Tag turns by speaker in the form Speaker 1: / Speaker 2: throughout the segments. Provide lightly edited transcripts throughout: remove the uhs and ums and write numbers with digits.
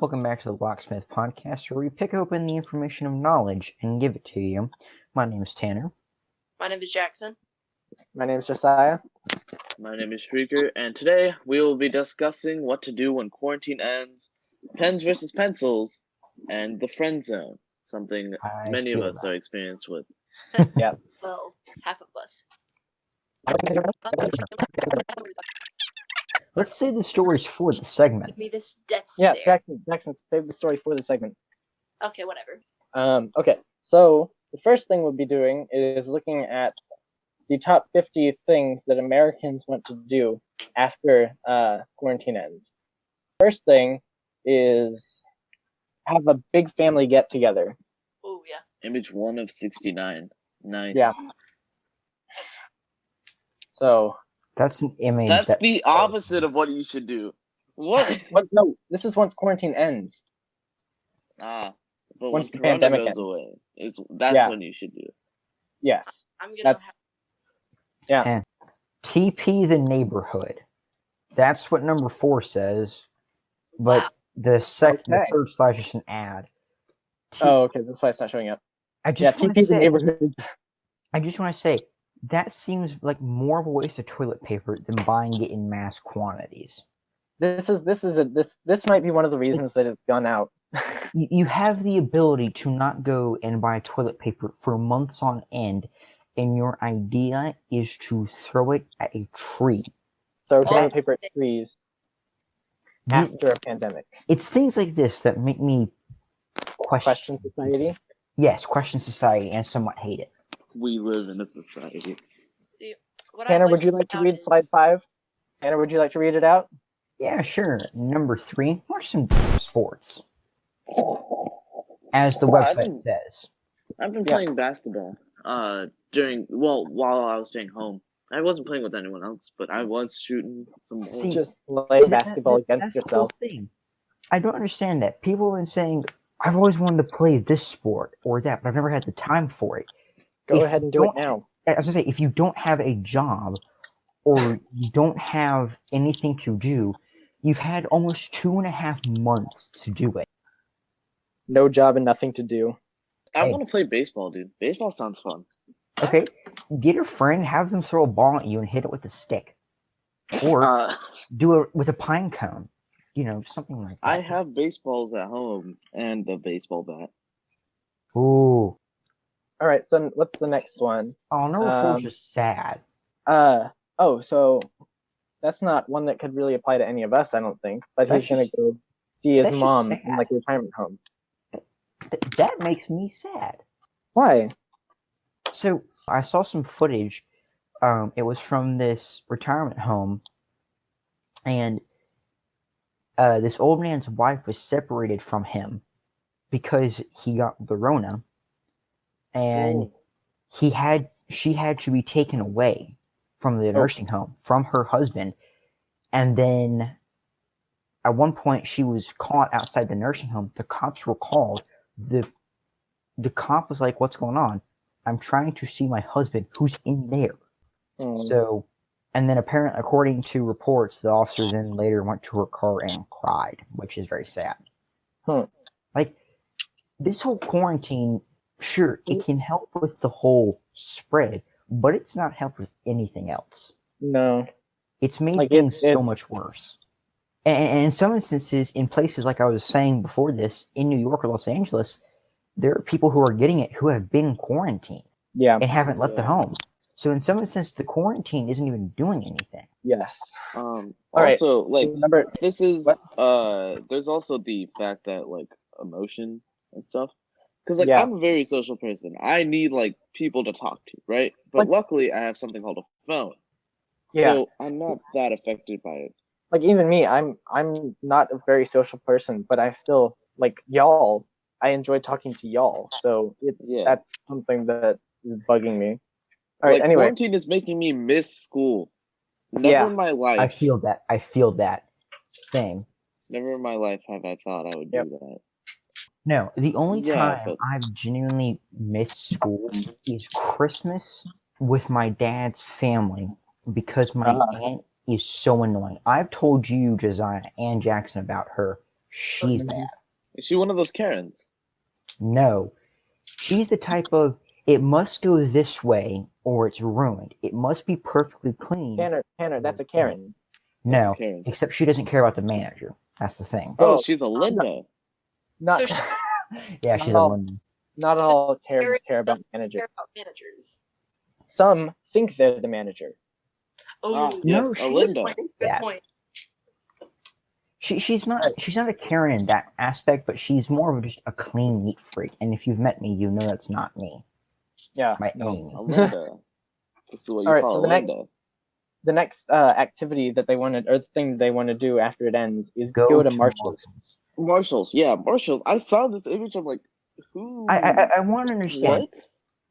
Speaker 1: Welcome back to the Locksmith podcast, where we pick open the information of knowledge and give it to you. My name is Tanner.
Speaker 2: My name is Jackson.
Speaker 3: My name is Josiah.
Speaker 4: My name is Shrieker, and today we will be discussing what to do when quarantine ends, pens versus pencils, and the friend zone, something many of us are experienced with.
Speaker 3: Yeah.
Speaker 2: Well, half of us.
Speaker 1: Let's say the stories for the segment.
Speaker 2: Give me this death
Speaker 3: Yeah,
Speaker 2: stare.
Speaker 3: Jackson, save the story for the segment.
Speaker 2: Okay, whatever.
Speaker 3: Okay, so the first thing we'll be doing is looking at the top 50 things that Americans want to do after quarantine ends. First thing is have a big family get-together.
Speaker 2: Oh, yeah.
Speaker 4: Image 1 of 69. Nice.
Speaker 3: Yeah. So...
Speaker 1: That's an image.
Speaker 4: That's the opposite of what you should do. What?
Speaker 3: No, this is once quarantine ends.
Speaker 4: But
Speaker 3: Once
Speaker 4: when
Speaker 3: the pandemic
Speaker 4: Corona goes
Speaker 3: ends.
Speaker 4: away, that's when you should do.
Speaker 3: Yes.
Speaker 2: I'm gonna have...
Speaker 3: Yeah.
Speaker 1: TP the neighborhood. That's what number 4 says. But
Speaker 2: Wow.
Speaker 1: the third slash is an ad.
Speaker 3: Okay, that's why it's not showing up. TP the neighborhood.
Speaker 1: I just want to say, that seems like more of a waste of toilet paper than buying it in mass quantities.
Speaker 3: This might be one of the reasons that it's gone out.
Speaker 1: You have the ability to not go and buy toilet paper for months on end, and your idea is to throw it at a tree.
Speaker 3: So toilet paper at trees after a pandemic.
Speaker 1: It's things like this that make me
Speaker 3: Question society?
Speaker 1: Yes, question society and somewhat hate it.
Speaker 4: We live in a society.
Speaker 3: Tanner, would you like to read slide 5? Tanner, would you like to read it out?
Speaker 1: Yeah, sure. Number 3, watch some sports. As the website says.
Speaker 4: I've been playing basketball while I was staying home. I wasn't playing with anyone else, but I was shooting some.
Speaker 3: Just play basketball against yourself.
Speaker 1: The thing. I don't understand that. People have been saying, I've always wanted to play this sport or that, but I've never had the time for it.
Speaker 3: Go ahead and do it now.
Speaker 1: I was going to say, if you don't have a job or you don't have anything to do, you've had almost 2.5 months to do it.
Speaker 3: No job and nothing to do.
Speaker 4: I want to play baseball, dude. Baseball sounds fun.
Speaker 1: Okay, get a friend, have them throw a ball at you and hit it with a stick. Or do it with a pine cone. Something like that.
Speaker 4: I have baseballs at home and a baseball bat.
Speaker 1: Ooh.
Speaker 3: All right, so what's the next one?
Speaker 1: Oh, number 4 is just sad.
Speaker 3: So that's not one that could really apply to any of us, I don't think. But he's going to go see his mom in like a retirement home.
Speaker 1: That makes me sad.
Speaker 3: Why?
Speaker 1: So I saw some footage. It was from this retirement home, and this old man's wife was separated from him because he got the Rona, and she had to be taken away from the nursing home from her husband, and then at one point she was caught outside the nursing home. The cops were called. The cop was like, "What's going on? I'm trying to see my husband who's in there." So, and then apparently, according to reports, the officers then later went to her car and cried, which is very sad. Like, this whole quarantine, sure, it can help with the whole spread, but it's not helped with anything else.
Speaker 3: No.
Speaker 1: It's made things so much worse. And in some instances, in places like I was saying before this, in New York or Los Angeles, there are people who are getting it who have been quarantined and haven't left the home. So in some instances, the quarantine isn't even doing anything.
Speaker 3: Yes.
Speaker 4: Also,
Speaker 3: remember,
Speaker 4: this is there's also the fact that emotion and stuff. Because I'm a very social person. I need people to talk to, right? But luckily, I have something called a phone.
Speaker 3: Yeah.
Speaker 4: So I'm not that affected by it.
Speaker 3: Like even me, I'm not a very social person, but I still y'all. I enjoy talking to y'all, so that's something that is bugging me. All right, anyway,
Speaker 4: quarantine is making me miss school. Never in my life.
Speaker 1: I feel that thing.
Speaker 4: Never in my life have I thought I would do that.
Speaker 1: No, the only time I've genuinely missed school is Christmas with my dad's family because my aunt is so annoying. I've told you, Josiah, and Jackson about her. She's bad.
Speaker 4: Is she one of those Karens?
Speaker 1: No. She's the type of, it must go this way or it's ruined. It must be perfectly clean.
Speaker 3: Tanner, that's a Karen.
Speaker 1: No,
Speaker 4: That's Karen.
Speaker 1: except she doesn't care about the manager. That's the thing.
Speaker 4: Oh,
Speaker 3: Well,
Speaker 4: she's a Linda.
Speaker 3: Not
Speaker 2: So she-
Speaker 1: Yeah, she's a
Speaker 3: all-
Speaker 1: woman.
Speaker 3: not all Karens
Speaker 2: Karen
Speaker 3: care about
Speaker 2: doesn't
Speaker 3: managers.
Speaker 2: care about managers.
Speaker 3: Some think they're the manager.
Speaker 2: Oh,
Speaker 4: Yes,
Speaker 1: No,
Speaker 4: a
Speaker 1: she
Speaker 4: Linda.
Speaker 2: good
Speaker 1: Yeah.
Speaker 2: point.
Speaker 1: She's not a Karen in that aspect, but she's more of just a clean, neat freak. And if you've met me, you know that's not me.
Speaker 3: Yeah.
Speaker 1: My
Speaker 3: no.
Speaker 1: aim.
Speaker 4: A Linda. This is what you
Speaker 3: All right,
Speaker 4: call
Speaker 3: so
Speaker 4: a
Speaker 3: the next-
Speaker 4: Linda.
Speaker 3: The next activity that they wanted, or the thing they want to do after it ends, is go to Marshalls.
Speaker 4: Marshalls. Yeah, Marshalls. I saw this image. I'm like, who?
Speaker 1: I want to understand.
Speaker 4: What?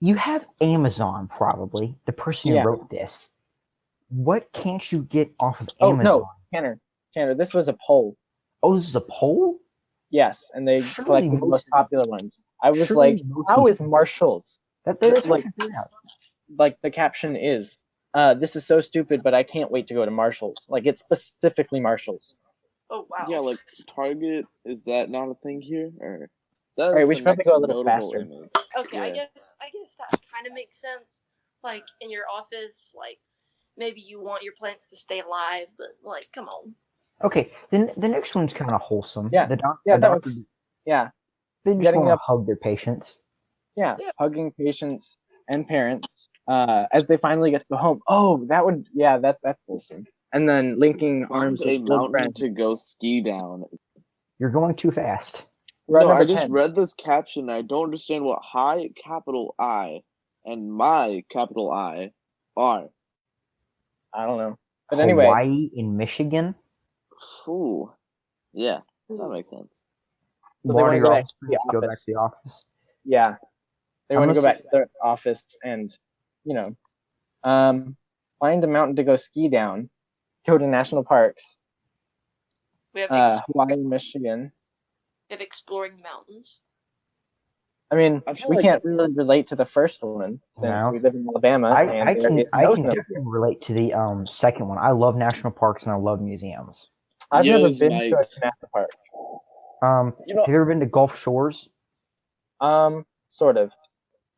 Speaker 1: You have Amazon, probably the person who
Speaker 3: Yeah.
Speaker 1: wrote this. What can't you get off of
Speaker 3: Oh
Speaker 1: Amazon?
Speaker 3: no, Tanner, this was a poll.
Speaker 1: Oh, this is a poll?
Speaker 3: Yes, and they
Speaker 1: Surely
Speaker 3: collected the
Speaker 1: most-
Speaker 3: most popular ones. I was
Speaker 1: surely
Speaker 3: like,
Speaker 1: most
Speaker 3: how
Speaker 1: of
Speaker 3: is Marshalls?
Speaker 1: That's
Speaker 3: Like-
Speaker 1: what I figured out.
Speaker 3: Like the caption is, this is so stupid, but I can't wait to go to Marshalls. Like it's specifically Marshalls.
Speaker 2: Oh wow.
Speaker 4: Yeah, like Target. Is that not a thing here? Or that's
Speaker 3: All right, we
Speaker 4: the
Speaker 3: should probably
Speaker 4: next
Speaker 3: go a little
Speaker 4: notable
Speaker 3: faster.
Speaker 4: image.
Speaker 2: Okay, I
Speaker 4: Yeah.
Speaker 2: guess that kind of makes sense. Like in your office, like maybe you want your plants to stay alive, but like, come on.
Speaker 1: Okay, then the next one's kind of wholesome.
Speaker 3: Yeah,
Speaker 1: the
Speaker 3: Yeah,
Speaker 1: the
Speaker 3: that
Speaker 1: doctor,
Speaker 3: was yeah,
Speaker 1: they just
Speaker 3: getting
Speaker 1: want to
Speaker 3: up-
Speaker 1: hug their patients.
Speaker 3: yeah,
Speaker 2: Yeah.
Speaker 3: hugging patients and parents as they finally get to go home. Oh, that's wholesome. And then linking arms
Speaker 4: Find a
Speaker 3: with old
Speaker 4: mountain
Speaker 3: friends.
Speaker 4: to go ski down.
Speaker 1: You're going too fast.
Speaker 3: Run
Speaker 4: No, I
Speaker 3: number
Speaker 4: just
Speaker 3: 10.
Speaker 4: read this caption. I don't understand what high capital I and my capital I are.
Speaker 3: I don't know, but anyway,
Speaker 1: Hawaii in Michigan.
Speaker 4: Ooh. Yeah, that makes sense.
Speaker 3: So they
Speaker 1: Water
Speaker 3: wanna go
Speaker 1: your
Speaker 3: back to the
Speaker 1: office, go back
Speaker 3: office.
Speaker 1: to the office.
Speaker 3: yeah, they want to go
Speaker 1: Unless-
Speaker 3: back to their office and find a mountain to go ski down, go to national parks,
Speaker 2: We have,
Speaker 3: Hawaii, Michigan.
Speaker 2: we have exploring mountains.
Speaker 3: I mean,
Speaker 4: I feel
Speaker 3: we
Speaker 4: like-
Speaker 3: can't really relate to the first one since
Speaker 1: No.
Speaker 3: we live in Alabama.
Speaker 1: I
Speaker 3: and there
Speaker 1: can
Speaker 3: is no snow.
Speaker 1: definitely relate to the second one. I love national parks and I love museums.
Speaker 3: I've never
Speaker 4: Yes,
Speaker 3: been to
Speaker 4: Mike.
Speaker 3: a national park. You know,
Speaker 1: Have you ever been to Gulf Shores?
Speaker 3: sort of.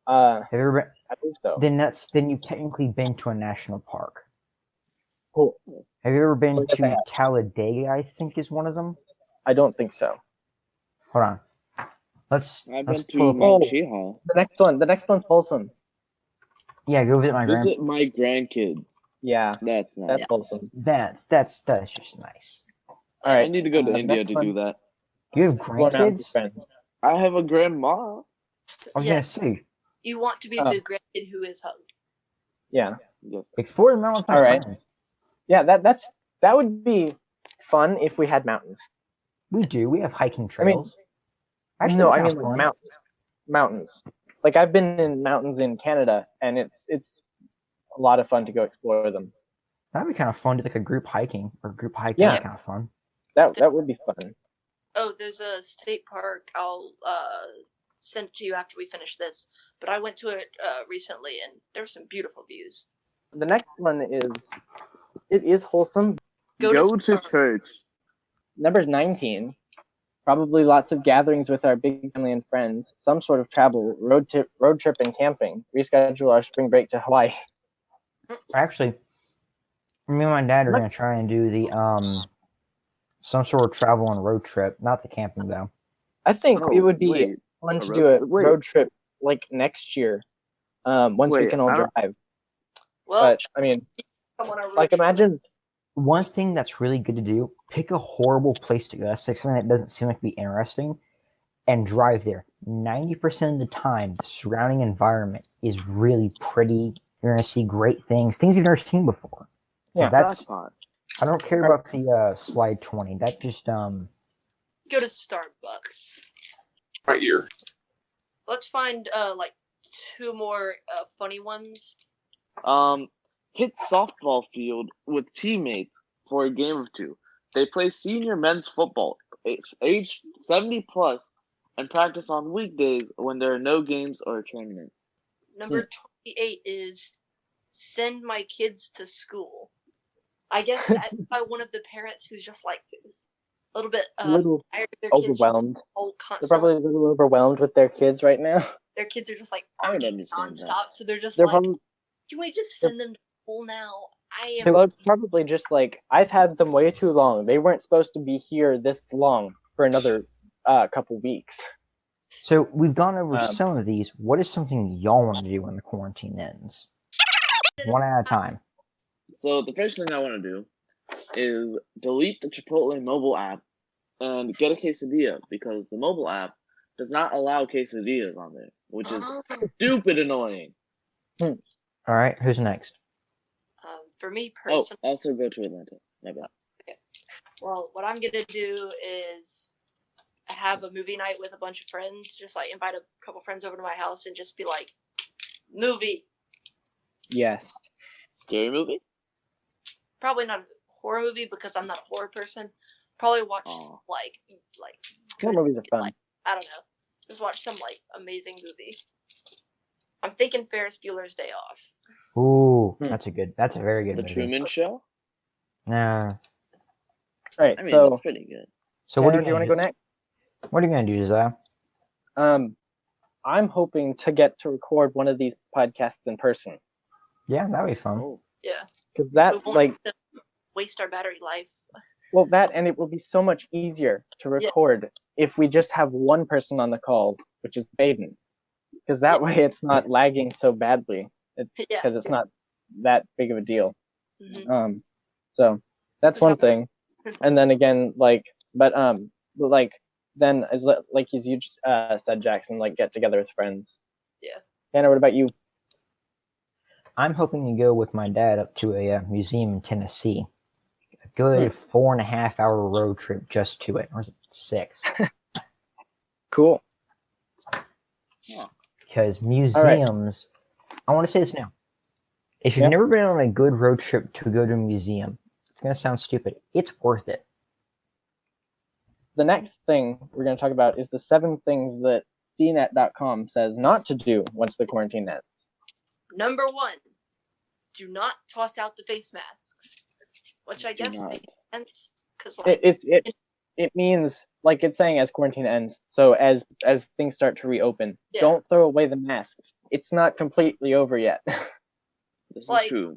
Speaker 1: Have you ever
Speaker 3: I think so.
Speaker 1: been? Then you've technically been to a national park.
Speaker 3: Cool.
Speaker 1: Have you ever been
Speaker 3: So I guess I
Speaker 1: to
Speaker 3: have.
Speaker 1: Talladega? I think is one of them.
Speaker 3: I don't think so.
Speaker 1: Hold on. Let's
Speaker 4: I've
Speaker 1: let's
Speaker 4: been to
Speaker 1: pull up-
Speaker 4: Mount
Speaker 3: Oh.
Speaker 4: Cheeha.
Speaker 3: The next one's wholesome.
Speaker 1: Yeah, go visit my
Speaker 4: Visit my grandkids.
Speaker 3: Yeah,
Speaker 4: That's nice.
Speaker 3: that's wholesome.
Speaker 1: That's just nice.
Speaker 3: All
Speaker 4: I
Speaker 3: right.
Speaker 4: need to go to
Speaker 3: the
Speaker 4: India
Speaker 3: next
Speaker 4: to
Speaker 3: one-
Speaker 4: do that.
Speaker 1: You have
Speaker 3: Explore mountains with
Speaker 1: grandkids?
Speaker 3: friends.
Speaker 4: I have a grandma.
Speaker 1: I was
Speaker 2: Yeah,
Speaker 1: gonna say,
Speaker 2: you want to be
Speaker 3: Oh.
Speaker 2: the grandkid who is hugged.
Speaker 3: Yeah.
Speaker 4: Yes.
Speaker 1: explore the mountains. with
Speaker 3: All right.
Speaker 1: friends.
Speaker 3: Yeah, that would be fun if we had mountains.
Speaker 1: We do. We have hiking
Speaker 3: I mean,
Speaker 1: trails. Actually,
Speaker 3: no,
Speaker 1: that
Speaker 3: I mean
Speaker 1: sounds
Speaker 3: like
Speaker 1: fun.
Speaker 3: mountains. Like I've been in mountains in Canada, and it's a lot of fun to go explore them.
Speaker 1: That'd be kind of fun to like a group hiking or group hiking.
Speaker 3: Yeah.
Speaker 1: That's kind of fun.
Speaker 3: That would be fun.
Speaker 2: Oh, there's a state park. I'll send it to you after we finish this. But I went to it recently, and there were some beautiful views.
Speaker 3: The next one is wholesome.
Speaker 2: Go to
Speaker 4: church.
Speaker 3: Number 19. Probably lots of gatherings with our big family and friends. Some sort of travel, road trip, and camping. Reschedule our spring break to Hawaii.
Speaker 1: Actually, me and my dad are gonna try and do the some sort of travel and road trip, not the camping though.
Speaker 3: I think
Speaker 4: Oh,
Speaker 3: it would be
Speaker 4: wait.
Speaker 3: fun
Speaker 4: a
Speaker 3: to
Speaker 4: road
Speaker 3: do a
Speaker 4: trip? Wait.
Speaker 3: road trip like next year. Once we
Speaker 4: Wait,
Speaker 3: can all
Speaker 4: I don't-
Speaker 3: drive.
Speaker 2: Well,
Speaker 3: But I mean,
Speaker 2: come on our road
Speaker 3: like
Speaker 2: trip.
Speaker 3: imagine.
Speaker 1: One thing that's really good to do: pick a horrible place to go. That's like something that doesn't seem like be interesting, and drive there. 90% of the time, the surrounding environment is really pretty. You're gonna see great things you've never seen before.
Speaker 3: Yeah.
Speaker 1: that's.
Speaker 4: Jackpot.
Speaker 1: I don't care about the slide 20. That just
Speaker 2: Go to Starbucks.
Speaker 5: Right here.
Speaker 2: Let's find like two more funny ones.
Speaker 4: Hit softball field with teammates for a game or two. They play senior men's football, age 70 plus, and practice on weekdays when there are no games or tournaments.
Speaker 2: Number 28 is send my kids to school. I guess that's by one of the parents who's just like little bit
Speaker 3: little
Speaker 2: tired of their kids
Speaker 3: overwhelmed.
Speaker 2: all
Speaker 3: They're
Speaker 2: constant.
Speaker 3: probably a little overwhelmed with their kids right now.
Speaker 2: Their kids are just like
Speaker 4: I would
Speaker 2: arguing
Speaker 4: understand that.
Speaker 2: nonstop, so they're just
Speaker 3: They're
Speaker 2: like,
Speaker 3: probably,
Speaker 2: can we just send them to school now? I am.
Speaker 3: they're probably just like, I've had them way too long. They weren't supposed to be here this long for another couple weeks.
Speaker 1: So we've gone over some of these. What is something y'all want to do when the quarantine ends? One at a time.
Speaker 4: So the first thing I want to do is delete the Chipotle mobile app and get a quesadilla because the mobile app does not allow quesadillas on there, which is stupid annoying.
Speaker 1: All right, who's next?
Speaker 2: For me
Speaker 4: Oh,
Speaker 2: personally,
Speaker 4: also go to Atlanta. My bad.
Speaker 2: well, what I'm gonna do is have a movie night with a bunch of friends. Just like invite a couple friends over to my house and just be like, movie.
Speaker 3: Yes.
Speaker 4: Scary movie?
Speaker 2: Probably not a horror movie because I'm not a horror person. Probably watch like
Speaker 3: Horror movies are fun.
Speaker 2: like, I don't know. Just watch some like amazing movie. I'm thinking Ferris Bueller's Day Off.
Speaker 1: Ooh, that's a very good
Speaker 4: The
Speaker 1: movie.
Speaker 4: Truman Show?
Speaker 1: Nah.
Speaker 3: Right.
Speaker 4: I mean,
Speaker 3: So,
Speaker 4: that's pretty good.
Speaker 1: So
Speaker 3: Tanner,
Speaker 1: what
Speaker 3: do you want to go next?
Speaker 1: What are you gonna do, Josiah?
Speaker 3: I'm hoping to get to record one of these podcasts in person
Speaker 1: Yeah, that'd be fun.
Speaker 4: Oh.
Speaker 2: Yeah.
Speaker 3: because
Speaker 2: We
Speaker 3: that
Speaker 2: won't have to waste our battery life.
Speaker 3: well that and it will be so much easier to record if we just have one person on the call, which is Baden, because that way it's not lagging so badly because it's not that big of a deal.
Speaker 2: Mm-hmm.
Speaker 3: So that's one thing, and then again, then as you just said, Jackson, like get together with friends.
Speaker 2: Yeah.
Speaker 3: Tanner, what about you?
Speaker 1: I'm hoping to go with my dad up to a museum in Tennessee. A good 4.5-hour road trip just to it, or is it 6?
Speaker 3: Cool.
Speaker 1: Because museums, I want to say this now. If you've never been on a good road trip to go to a museum, it's going to sound stupid. It's worth it.
Speaker 3: The next thing we're going to talk about is the 7 things that CNET.com says not to do once the quarantine ends.
Speaker 2: Number 1, do not toss out the face masks. Which I guess makes sense because
Speaker 3: it means, like it's saying, as quarantine ends. So as things start to reopen, don't throw away the masks. It's not completely over yet.
Speaker 4: This is true.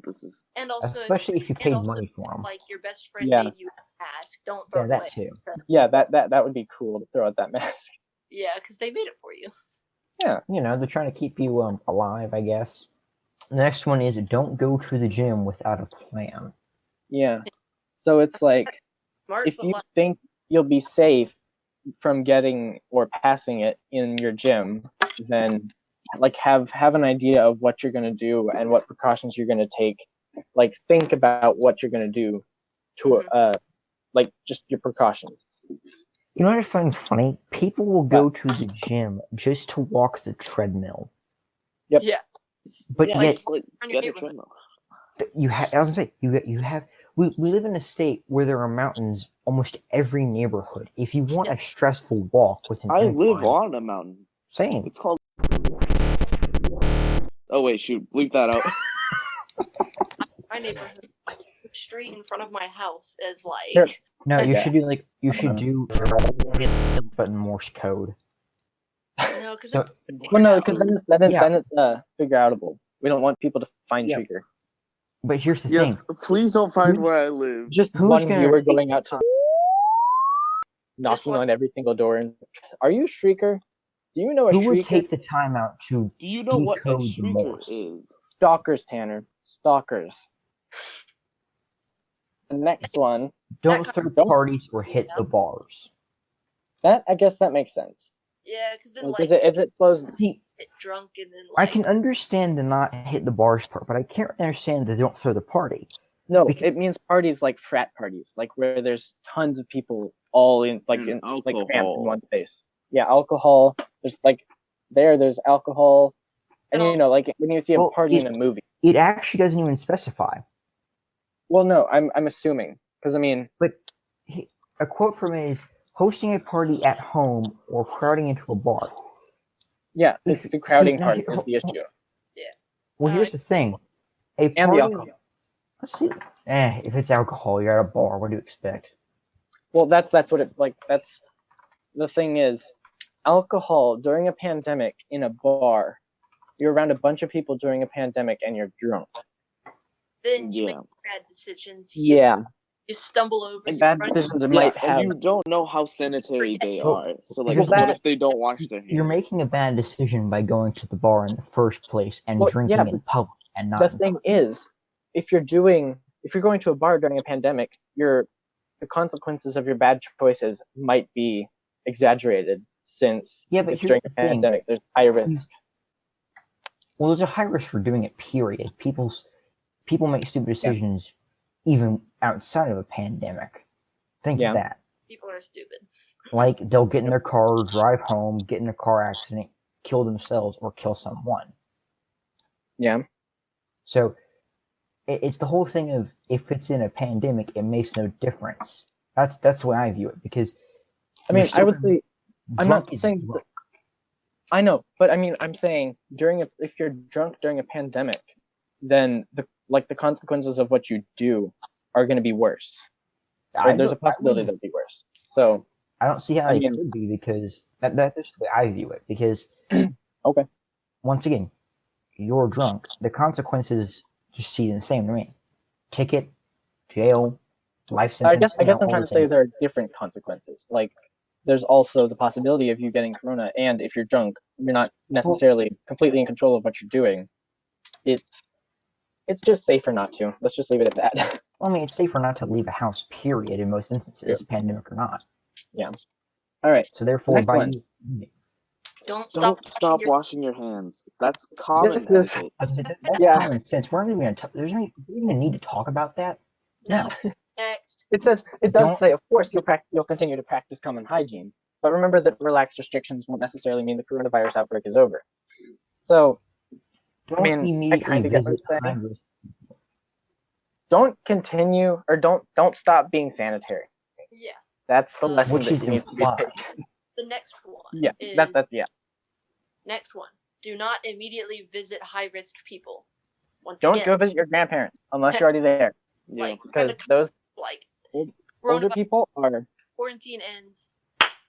Speaker 2: And also,
Speaker 1: especially if you paid money for them.
Speaker 2: Like your best friend made you a mask, don't throw it
Speaker 1: that
Speaker 2: away.
Speaker 1: too.
Speaker 3: Yeah, that would be cool to throw out that mask.
Speaker 2: Yeah, because they made it for you.
Speaker 1: Yeah, they're trying to keep you alive, I guess. The next one is don't go to the gym without a plan.
Speaker 3: Yeah. So it's like, if you think you'll be safe from getting or passing it in your gym, then like have an idea of what you're going to do and what precautions you're going to take. Like think about what you're going to do to like just your precautions.
Speaker 1: You know what I find funny? People will go to the gym just to walk the treadmill.
Speaker 3: Yep.
Speaker 2: Yeah.
Speaker 1: But yet,
Speaker 4: get a treadmill.
Speaker 1: I was gonna say you have. We live in a state where there are mountains almost every neighborhood. If you want a stressful walk with an incline,
Speaker 4: live on a mountain.
Speaker 1: Same.
Speaker 4: It's called. Oh wait, shoot! Bleep that out.
Speaker 2: My neighborhood, the street in front of my house is like.
Speaker 1: No, you should do but in Morse code.
Speaker 2: No, because
Speaker 3: then it's figure outable. We don't want people to find Trigger.
Speaker 1: But here's the thing.
Speaker 4: Please don't find where I live.
Speaker 3: Just one viewer going out to knocking on every single door. And are you a Shrieker? Do you know a Shrieker?
Speaker 1: Who would take the time out to
Speaker 4: Do you know what a
Speaker 1: decode the
Speaker 4: Shrieker
Speaker 1: Morse?
Speaker 4: is?
Speaker 3: Stalkers, Tanner. Stalkers. The next one.
Speaker 1: Don't throw parties or hit the bars.
Speaker 3: I guess that makes sense.
Speaker 2: Yeah, because then
Speaker 3: it slows.
Speaker 2: Get drunk and then
Speaker 1: I can understand the not hit the bars part, but I can't understand the don't throw the party.
Speaker 3: No, it means parties like frat parties, like where there's tons of people all in cramped in one place. Yeah, alcohol. There's alcohol, and like when you see a party in a movie,
Speaker 1: it actually doesn't even specify.
Speaker 3: Well, no, I'm assuming because
Speaker 1: But a quote from it is hosting a party at home or crowding into a bar.
Speaker 3: Yeah, the crowding part is the issue.
Speaker 2: Yeah.
Speaker 1: Well, here's the thing.
Speaker 3: And the alcohol.
Speaker 1: Let's see. If it's alcohol, you're at a bar. What do you expect?
Speaker 3: Well, that's what it's like. That's the thing is, alcohol during a pandemic in a bar, you're around a bunch of people during a pandemic and you're drunk.
Speaker 2: Then you
Speaker 4: Yeah.
Speaker 2: make bad decisions.
Speaker 3: Yeah,
Speaker 2: You stumble over.
Speaker 3: and
Speaker 2: you
Speaker 3: bad
Speaker 2: run-
Speaker 3: decisions
Speaker 4: Yeah,
Speaker 3: might
Speaker 4: and
Speaker 3: have.
Speaker 4: you don't know how sanitary they
Speaker 1: Well,
Speaker 4: are. So like,
Speaker 1: here's
Speaker 3: Well,
Speaker 4: what
Speaker 3: that-
Speaker 4: if they don't wash their hands?
Speaker 1: You're making a bad decision by going to the bar in the first place and
Speaker 3: Well,
Speaker 1: drinking
Speaker 3: yeah,
Speaker 1: in public and not.
Speaker 3: The thing is, if you're going to a bar during a pandemic, the consequences of your bad choices might be exaggerated since
Speaker 1: Yeah, but
Speaker 3: it's
Speaker 1: here's
Speaker 3: during
Speaker 1: the
Speaker 3: a
Speaker 1: thing.
Speaker 3: pandemic. There's high risk.
Speaker 1: Well, there's a high risk for doing it. Period. People make stupid decisions even outside of a pandemic. Think
Speaker 3: Yeah.
Speaker 1: of that.
Speaker 2: People are stupid.
Speaker 1: Like they'll get in their car, drive home, get in a car accident, kill themselves, or kill someone.
Speaker 3: Yeah.
Speaker 1: So it's the whole thing of if it's in a pandemic, it makes no difference. That's the way I view it because.
Speaker 3: I mean, I would say I'm
Speaker 1: drunk
Speaker 3: not
Speaker 1: is
Speaker 3: saying.
Speaker 1: drunk.
Speaker 3: I know, but I mean, I'm saying if you're drunk during a pandemic, then the consequences of what you do are going to be worse. Or there's a possibility they'll be worse. So
Speaker 1: I don't see how
Speaker 3: I
Speaker 1: it
Speaker 3: mean-
Speaker 1: could be because that's just the way I view it. Because
Speaker 3: Okay.
Speaker 1: once again, you're drunk. The consequences just seem the same to me: ticket, jail, life
Speaker 3: I
Speaker 1: sentence.
Speaker 3: guess I'm
Speaker 1: all
Speaker 3: trying
Speaker 1: the
Speaker 3: to say
Speaker 1: same.
Speaker 3: there are different consequences. Like there's also the possibility of you getting corona, and if you're drunk, you're not necessarily completely in control of what you're doing. It's just safer not to. Let's just leave it at that.
Speaker 1: Well, I mean, it's safer not to leave a house. Period. In most instances, pandemic or not.
Speaker 3: All right.
Speaker 1: So therefore,
Speaker 3: Next
Speaker 1: by
Speaker 3: one.
Speaker 2: Don't stop.
Speaker 4: Don't stop
Speaker 2: your-
Speaker 4: washing your hands. That's common
Speaker 3: This is-
Speaker 4: etiquette.
Speaker 1: That's
Speaker 3: Yeah.
Speaker 1: common sense. We're not even gonna. There's no even need to talk about that. No.
Speaker 2: Next.
Speaker 3: It does
Speaker 1: Don't-
Speaker 3: say, of course, you'll continue to practice common hygiene, but remember that relaxed restrictions won't necessarily mean the coronavirus outbreak is over. So,
Speaker 1: Don't
Speaker 3: mean, I
Speaker 1: immediately
Speaker 3: kinda get what
Speaker 1: visit
Speaker 3: you're saying.
Speaker 1: high-risk.
Speaker 3: don't continue or don't stop being sanitary.
Speaker 2: Yeah.
Speaker 3: That's the lesson
Speaker 1: Which
Speaker 3: that
Speaker 1: is
Speaker 3: needs to be
Speaker 1: implied.
Speaker 3: taken.
Speaker 2: The next one.
Speaker 3: Yeah,
Speaker 2: Is,
Speaker 3: that's yeah.
Speaker 2: Next one. Do not immediately visit high risk people. Once
Speaker 3: Don't
Speaker 2: again,
Speaker 3: go visit your grandparents unless you're already there,
Speaker 4: Yeah.
Speaker 2: like
Speaker 3: because those
Speaker 2: like
Speaker 3: older
Speaker 2: coronavirus
Speaker 3: people are.
Speaker 2: quarantine ends.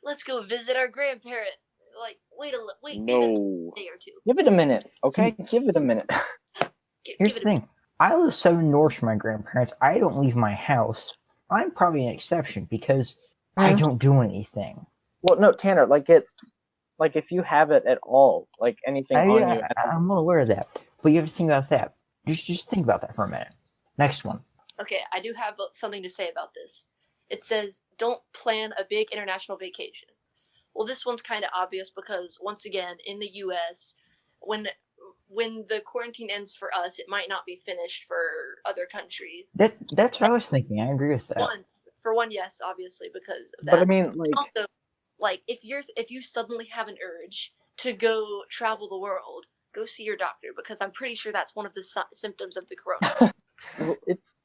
Speaker 2: Let's go visit our grandparent. Like wait give it
Speaker 4: No.
Speaker 2: a day or two.
Speaker 3: Give it a minute, okay? Give it a minute.
Speaker 1: Here's
Speaker 2: Give
Speaker 1: the
Speaker 2: it
Speaker 1: thing. I live 7 doors from my grandparents. I don't leave my house. I'm probably an exception because I don't do anything.
Speaker 3: Well, no, Tanner. Like it's like if you have it at all, like anything on you.
Speaker 1: I'm well aware of that. But you have to think about that. Just think about that for a minute. Next one.
Speaker 2: Okay, I do have something to say about this. It says don't plan a big international vacation. Well, this one's kind of obvious because once again, in the U.S., when the quarantine ends for us, it might not be finished for other countries.
Speaker 1: That's what I was thinking. I agree with that.
Speaker 2: For one, yes, obviously because of that.
Speaker 3: But I mean, like,
Speaker 2: also, like if you suddenly have an urge to go travel the world, go see your doctor because I'm pretty sure that's one of the symptoms of the corona.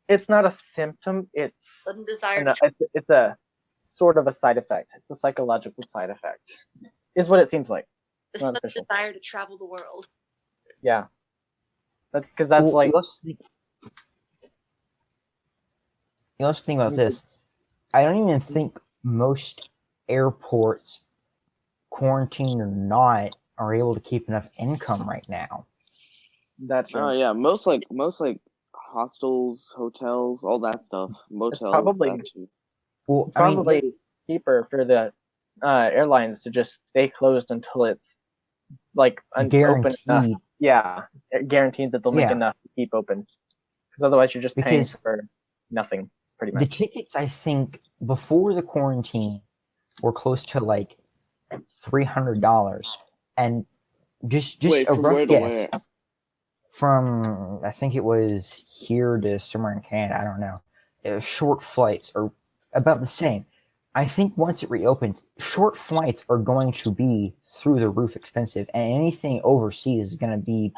Speaker 3: it's not a symptom. It's
Speaker 2: Sudden desire.
Speaker 3: it's a sort of a side effect. It's a psychological side effect, is what it seems like.
Speaker 2: The
Speaker 3: It's not
Speaker 2: sudden
Speaker 3: official.
Speaker 2: desire to travel the world.
Speaker 3: Yeah, because that's like.
Speaker 1: Let's think about this. I don't even think most airports, quarantine or not, are able to keep enough income right now.
Speaker 3: That's
Speaker 4: Oh yeah, most hostels, hotels, all that stuff, motels.
Speaker 3: probably-
Speaker 4: that too.
Speaker 1: Well,
Speaker 3: probably cheaper for the airlines to just stay closed until it's like open enough.
Speaker 1: guaranteed.
Speaker 3: Yeah, guaranteed that they'll make
Speaker 1: Yeah.
Speaker 3: enough to keep open. Because otherwise, you're just paying
Speaker 1: Because
Speaker 3: for nothing, pretty
Speaker 1: The
Speaker 3: much.
Speaker 1: tickets, I think, before the quarantine were close to like $300, and just
Speaker 4: Wait,
Speaker 1: a
Speaker 4: from
Speaker 1: rough
Speaker 4: where to
Speaker 1: guess.
Speaker 4: where?
Speaker 1: From I think it was here to somewhere in Canada. I don't know. Short flights are about the same. I think once it reopens, short flights are going to be through the roof expensive, and anything overseas is going to be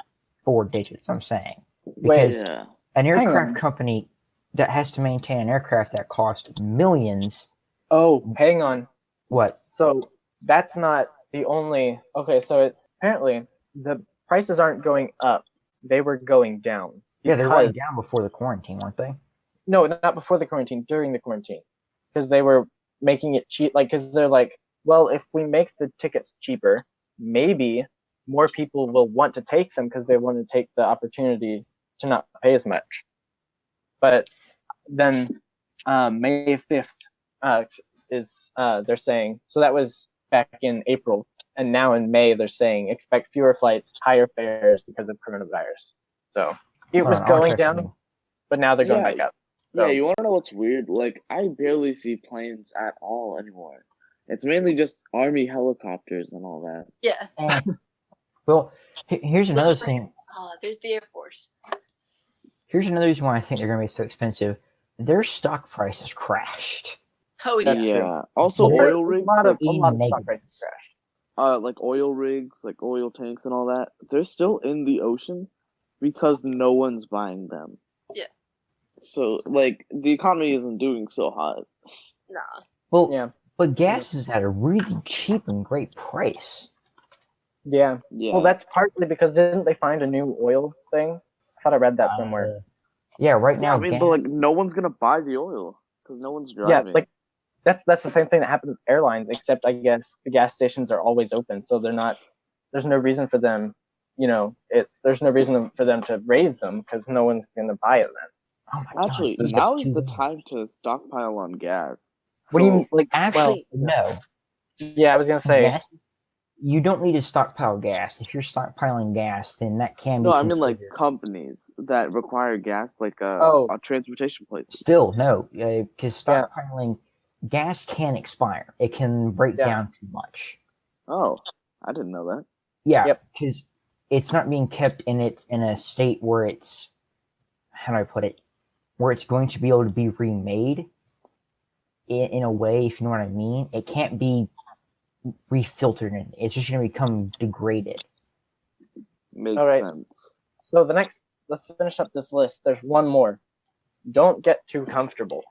Speaker 1: 4 digits. I'm saying
Speaker 3: Wait,
Speaker 1: because
Speaker 4: Yeah.
Speaker 1: an
Speaker 3: hang
Speaker 1: aircraft
Speaker 3: on.
Speaker 1: company that has to maintain an aircraft that costs millions.
Speaker 3: Oh, hang on.
Speaker 1: What?
Speaker 3: So that's not the only. Okay, so apparently the prices aren't going up; they were going down.
Speaker 1: Yeah, they were
Speaker 3: because-
Speaker 1: going down before the quarantine, weren't they?
Speaker 3: No, not before the quarantine. During the quarantine, because they were making it cheap, like, because they're like, well, if we make the tickets cheaper, maybe more people will want to take them because they want to take the opportunity to not pay as much. But then May 5th is they're saying, so that was back in April, and now in May they're saying expect fewer flights, higher fares because of coronavirus. So it was going down, but now they're going back up. So.
Speaker 4: Yeah, you want to know what's weird? Like, I barely see planes at all anymore. It's mainly just Army helicopters and all that.
Speaker 2: Yeah.
Speaker 1: Well, here's another thing.
Speaker 2: There's the Air Force.
Speaker 1: Here's another reason why I think they're going to be so expensive. Their stock price has crashed.
Speaker 2: Oh, yeah.
Speaker 4: Yeah. Also, oil rigs.
Speaker 3: A lot of stock prices crashed.
Speaker 4: Like oil rigs, like oil tanks and all that, they're still in the ocean because no one's buying them.
Speaker 2: Yeah.
Speaker 4: So, like, the economy isn't doing so hot.
Speaker 2: Nah.
Speaker 1: Well,
Speaker 3: yeah.
Speaker 1: But gas is at a really cheap and great price.
Speaker 3: Yeah. Well, that's partly because didn't they find a new oil thing? I thought I read that somewhere.
Speaker 1: Yeah, right now.
Speaker 4: I mean, but like, no one's gonna buy the oil because no one's driving.
Speaker 3: Yeah, like that's the same thing that happens with airlines, except I guess the gas stations are always open, so they're not. There's no reason for them. There's no reason for them to raise them because no one's gonna buy it then.
Speaker 1: Oh my
Speaker 4: Actually,
Speaker 1: God,
Speaker 4: now is the time to stockpile on gas.
Speaker 3: What do you mean? Like,
Speaker 1: actually, no.
Speaker 3: Yeah, I was gonna say.
Speaker 1: Gas, you don't need to stockpile gas. If you're stockpiling gas, then that can be.
Speaker 4: No, I mean like companies that require gas, like a transportation place.
Speaker 1: Still, no, because stockpiling gas can expire. It can break down too much.
Speaker 4: Oh, I didn't know that.
Speaker 1: Yeah, because it's not being kept in a state where it's, how do I put it, where it's going to be able to be remade in a way, if you know what I mean. It can't be refiltered in. It's just going to become degraded.
Speaker 4: Makes sense.
Speaker 3: So let's finish up this list. There's one more. Don't get too comfortable.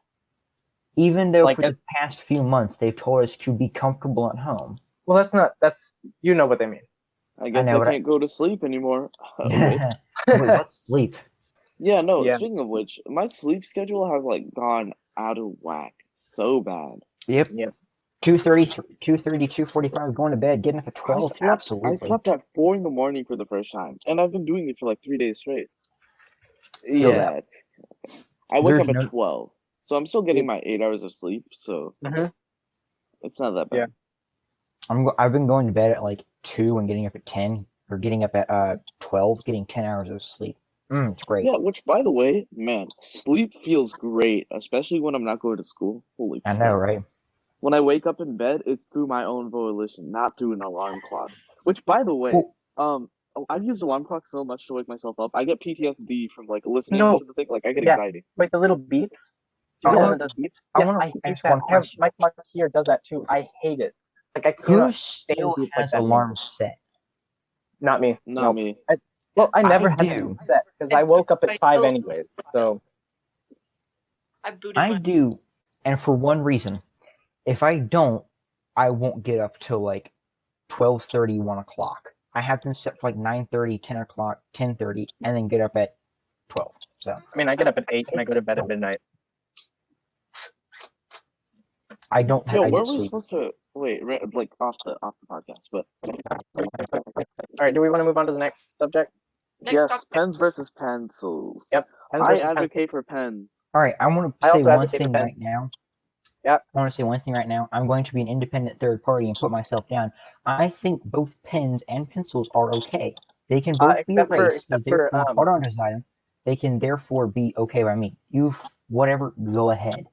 Speaker 1: Even though for the past few months they've told us to be comfortable at home.
Speaker 3: Well, that's you know what they mean.
Speaker 4: I guess I can't go to sleep anymore.
Speaker 1: Wait, what's sleep?
Speaker 4: Yeah, no, speaking of which, my sleep schedule has like gone out of whack so bad.
Speaker 1: Yep. 2:30, 2:45, going to bed, getting up at 12. Absolutely.
Speaker 4: I slept at 4 a.m. for the first time, and I've been doing it for like 3 days straight. Yeah, I wake up at 12, so I'm still getting my 8 hours of sleep. So it's not that bad.
Speaker 1: Yeah. I've been going to bed at like 2 and getting up at 10, or getting up at 12, getting 10 hours of sleep. It's great.
Speaker 4: Yeah, which, by the way, man, sleep feels great, especially when I'm not going to school. Holy
Speaker 1: I know, right?
Speaker 4: When I wake up in bed, it's through my own volition, not through an alarm clock. Which, by the way, I've used alarm clocks so much to wake myself up. I get PTSD from like listening to the thing. Like, I get anxiety.
Speaker 3: Like the little beeps. You know when it does beeps? Yes, I hate that. My clock here does that too. I hate it. Like, I can't.
Speaker 1: Who still has alarms set?
Speaker 3: Not me.
Speaker 4: Not me.
Speaker 3: I never had them set because I woke up at 5 anyway. So
Speaker 1: I do, and for one reason. If I don't, I won't get up till like 12:30, 1 o'clock. I have them set for like 9:30, 10 o'clock, 10:30, and then get up at 12. So
Speaker 3: I mean, I get up at 8 and I go to bed at midnight.
Speaker 4: I don't have. Yo, where were we supposed to wait? Like off the podcast, but.
Speaker 3: All right. Do we want to move on to the next subject?
Speaker 4: Yes, pens versus pencils.
Speaker 3: Yep.
Speaker 4: I advocate for pens.
Speaker 1: All right, I want to say one thing right now.
Speaker 3: Yep.
Speaker 1: I want to say one thing right now. I'm going to be an independent third party and put myself down. I think both pens and pencils are okay. They can both be erased. Hold on, Josiah. They can therefore be okay by me. Whatever, go ahead.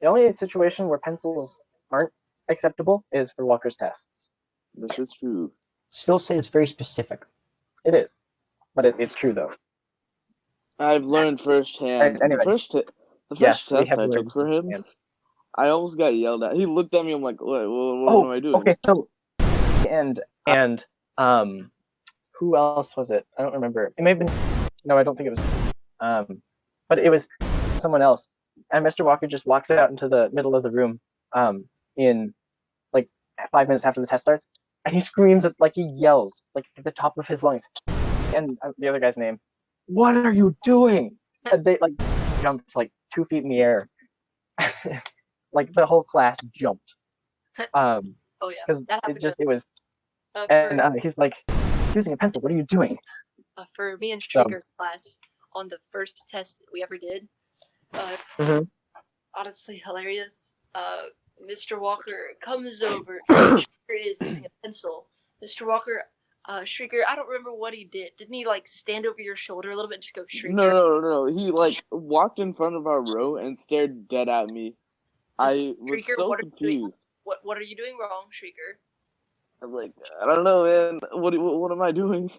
Speaker 3: The only situation where pencils aren't acceptable is for Walker's tests.
Speaker 4: This is true.
Speaker 1: Still say it's very specific.
Speaker 3: It is, but it's true though.
Speaker 4: I've learned firsthand.
Speaker 3: Anyway.
Speaker 4: The first test I took for him, I almost got yelled at. He looked at me. I'm like, what am I doing?
Speaker 3: Okay, so and who else was it? I don't remember. It may have been. No, I don't think it was. But it was someone else. And Mr. Walker just walks out into the middle of the room. In like 5 minutes after the test starts, and he screams he yells like at the top of his lungs. And the other guy's name. What are you doing? And they jumped 2 feet in the air. like the whole class jumped.
Speaker 2: Oh yeah,
Speaker 3: Because
Speaker 2: that happened.
Speaker 3: it was,
Speaker 2: for,
Speaker 3: and he's like, using a pencil. What are you doing?
Speaker 2: For me and Shrieker's class on the first test that we ever did. Honestly hilarious. Mr. Walker comes over. Shrieker is using a pencil. Mr. Walker, Shrieker, I don't remember what he did. Didn't he like stand over your shoulder a little bit and just go Shrieker?
Speaker 4: No. He like walked in front of our row and stared dead at me. I was
Speaker 2: Shrieker,
Speaker 4: so confused.
Speaker 2: What are you doing wrong, Shrieker?
Speaker 4: I'm like, I don't know, man. What am I doing?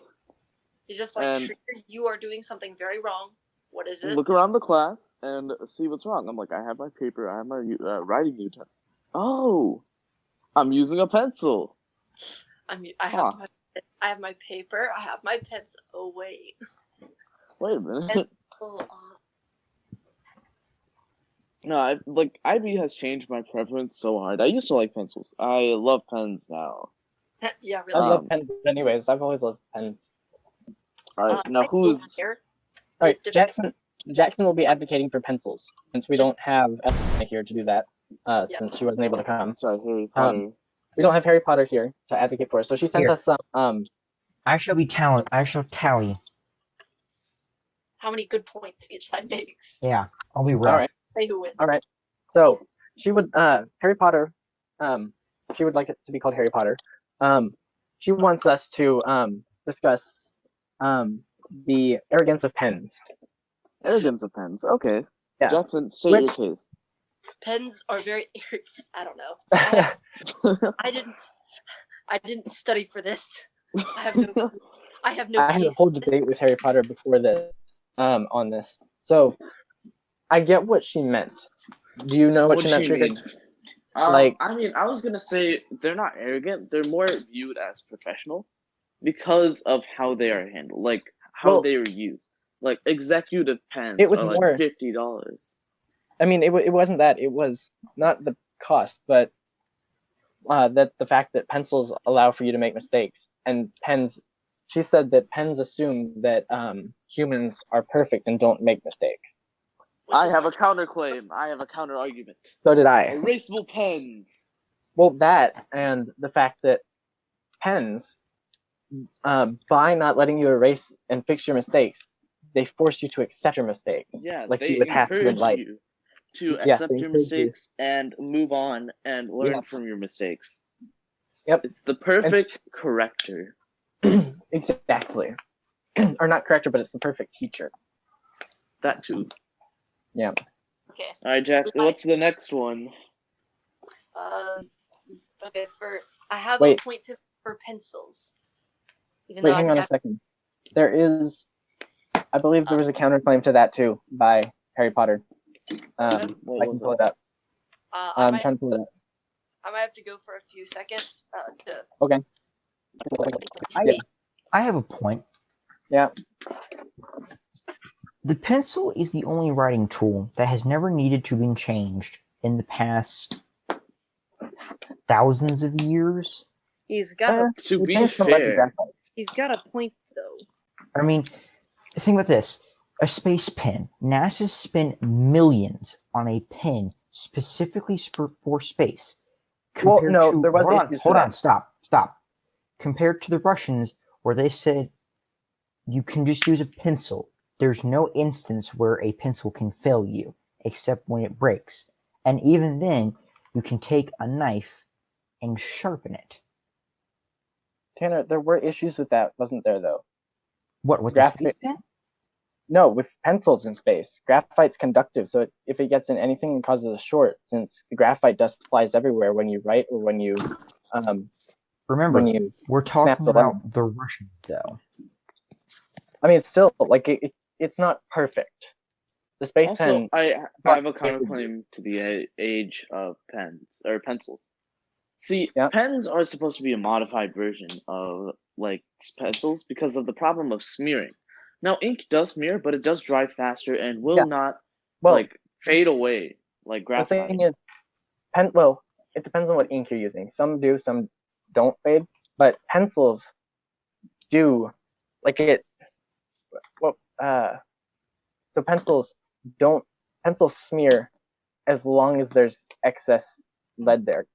Speaker 2: He's just like, Shrieker, you are doing something very wrong. What is it?
Speaker 4: Look around the class and see what's wrong. I'm like, I have my paper. I have my writing utensil. Oh, I'm using a pencil.
Speaker 2: I have my paper. I have my pencil. Oh wait.
Speaker 4: Wait a minute. No, IB has changed my preference so hard. I used to like pencils. I love pens now.
Speaker 2: Yeah, really.
Speaker 3: I love pens anyways. I've always loved pens.
Speaker 4: All right, now who's...
Speaker 3: All right, Jackson will be advocating for pencils, since we don't have Elena here to do that, since she wasn't able to come.
Speaker 4: Sorry, Harry Potter.
Speaker 3: We don't have Harry Potter here to advocate for, so she sent us some...
Speaker 1: I shall tally.
Speaker 2: How many good points each side makes.
Speaker 1: Yeah, I'll be right.
Speaker 3: All right.
Speaker 2: Say who wins.
Speaker 3: All right. So she would Harry Potter. She would like it to be called Harry Potter. She wants us to discuss the arrogance of pens.
Speaker 4: Arrogance of pens. Okay.
Speaker 3: Yeah.
Speaker 4: Jackson, state your case.
Speaker 2: Pens are very. I don't know. I didn't study for this. I have no. I had a
Speaker 3: whole debate with Harry Potter before this. On this, so I get what she meant. Do you know what she meant?
Speaker 4: I was gonna say they're not arrogant. They're more viewed as professional because of how they are handled, like how they are used. Like executive pens are like $50.
Speaker 3: I mean, it wasn't that. It was not the cost, but that the fact that pencils allow for you to make mistakes, and pens. She said that pens assume that humans are perfect and don't make mistakes.
Speaker 4: I have a counterclaim. I have a counter argument.
Speaker 3: So did I.
Speaker 4: Erasable pens.
Speaker 3: Well, that and the fact that pens, by not letting you erase and fix your mistakes, they force you to accept your mistakes.
Speaker 4: Yeah,
Speaker 3: like
Speaker 4: they
Speaker 3: you would have to in life.
Speaker 4: You to accept your mistakes and move on and learn from your mistakes.
Speaker 3: Yep.
Speaker 4: It's the perfect corrector.
Speaker 3: Exactly. Or not corrector, but it's the perfect teacher.
Speaker 4: That too.
Speaker 3: Yeah.
Speaker 2: Okay.
Speaker 4: All right, Jack. What's the next one?
Speaker 2: Okay. I have a point for pencils.
Speaker 3: Hang on a second. There is, I believe there was a counterclaim to that too by Harry Potter. I can pull it up. I'm trying to pull it up.
Speaker 2: I might have to go for a few seconds.
Speaker 3: Okay.
Speaker 1: I have a point.
Speaker 3: Yeah.
Speaker 1: The pencil is the only writing tool that has never needed to be changed in the past thousands of years.
Speaker 2: He's got
Speaker 4: to be fair.
Speaker 2: He's got a point though.
Speaker 1: I mean, think about this. A space pen. NASA spent millions on a pen specifically for space.
Speaker 3: Well, no, there was issues.
Speaker 1: Hold on, stop. Compared to the Russians, where they said you can just use a pencil. There's no instance where a pencil can fail you, except when it breaks. And even then, you can take a knife and sharpen it.
Speaker 3: Tanner, there were issues with that, wasn't there, though?
Speaker 1: What, with the space pen?
Speaker 3: No, with pencils in space. Graphite's conductive, so if it gets in anything, it causes a short, since the graphite dust flies everywhere when you write or when you...
Speaker 1: Remember, we're talking about the Russians, though.
Speaker 3: I mean, it's still, like, it's not perfect. The space pen...
Speaker 4: I have a counterclaim to the age of pens, or pencils. See, pens are supposed to be a modified version of, like, pencils because of the problem of smearing. Now, ink does smear, but it does dry faster and will not, fade away like graphite.
Speaker 3: The thing is, it depends on what ink you're using. Some do, some don't fade, but pencils do, so pencils smear as long as there's excess lead there.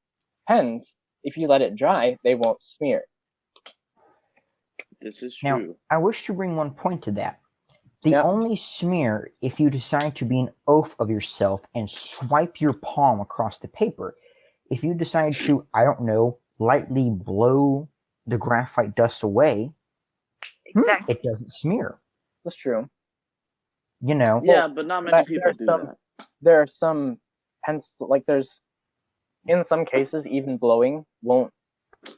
Speaker 3: Pens, if you let it dry, they won't smear.
Speaker 4: This is
Speaker 1: Now,
Speaker 4: true.
Speaker 1: I wish to bring one point to that. They
Speaker 3: Yep.
Speaker 1: only smear if you decide to be an oaf of yourself and swipe your palm across the paper. If you decide to, I don't know, lightly blow the graphite dust away,
Speaker 2: Exactly.
Speaker 1: it doesn't smear.
Speaker 3: That's true.
Speaker 1: You know,
Speaker 4: Yeah, but not many people do that.
Speaker 3: There are some pencil, like there's, in some cases, even blowing won't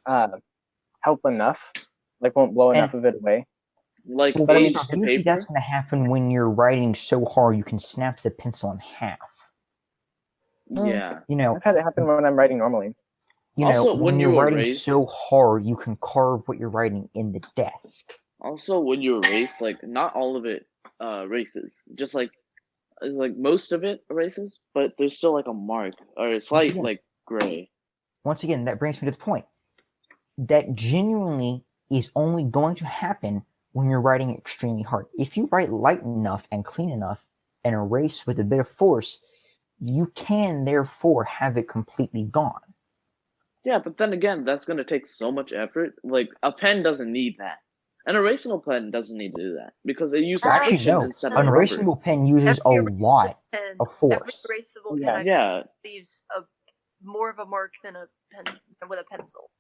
Speaker 3: help enough. Like won't blow enough of it away.
Speaker 4: Like
Speaker 1: well,
Speaker 3: But I mean,
Speaker 4: aged
Speaker 1: usually
Speaker 4: paper.
Speaker 1: that's going to happen when you're writing so hard you can snap the pencil in half.
Speaker 4: Yeah.
Speaker 1: You know,
Speaker 3: I've had it happen when I'm writing normally.
Speaker 4: Also, when
Speaker 1: when you're
Speaker 4: you
Speaker 1: writing
Speaker 4: erase-
Speaker 1: so hard, you can carve what you're writing in the desk.
Speaker 4: Also, when you erase, like not all of it erases. Just like most of it erases, but there's still like a mark or a slight
Speaker 1: again-
Speaker 4: like gray.
Speaker 1: Once again, that brings me to the point. That genuinely is only going to happen when you're writing extremely hard. If you write light enough and clean enough and erase with a bit of force, you can therefore have it completely gone.
Speaker 4: Yeah, but then again, that's gonna take so much effort. Like a pen doesn't need that. An erasable pen doesn't need to do that because it uses
Speaker 1: Actually,
Speaker 4: friction
Speaker 1: no.
Speaker 4: instead of
Speaker 1: An
Speaker 4: rubber.
Speaker 1: erasable pen uses a
Speaker 2: Every
Speaker 1: lot
Speaker 2: pen,
Speaker 1: of
Speaker 2: every
Speaker 1: force.
Speaker 2: erasable
Speaker 3: Yeah.
Speaker 2: pen I
Speaker 4: Yeah,
Speaker 2: leaves more of a mark than a pen with a pencil.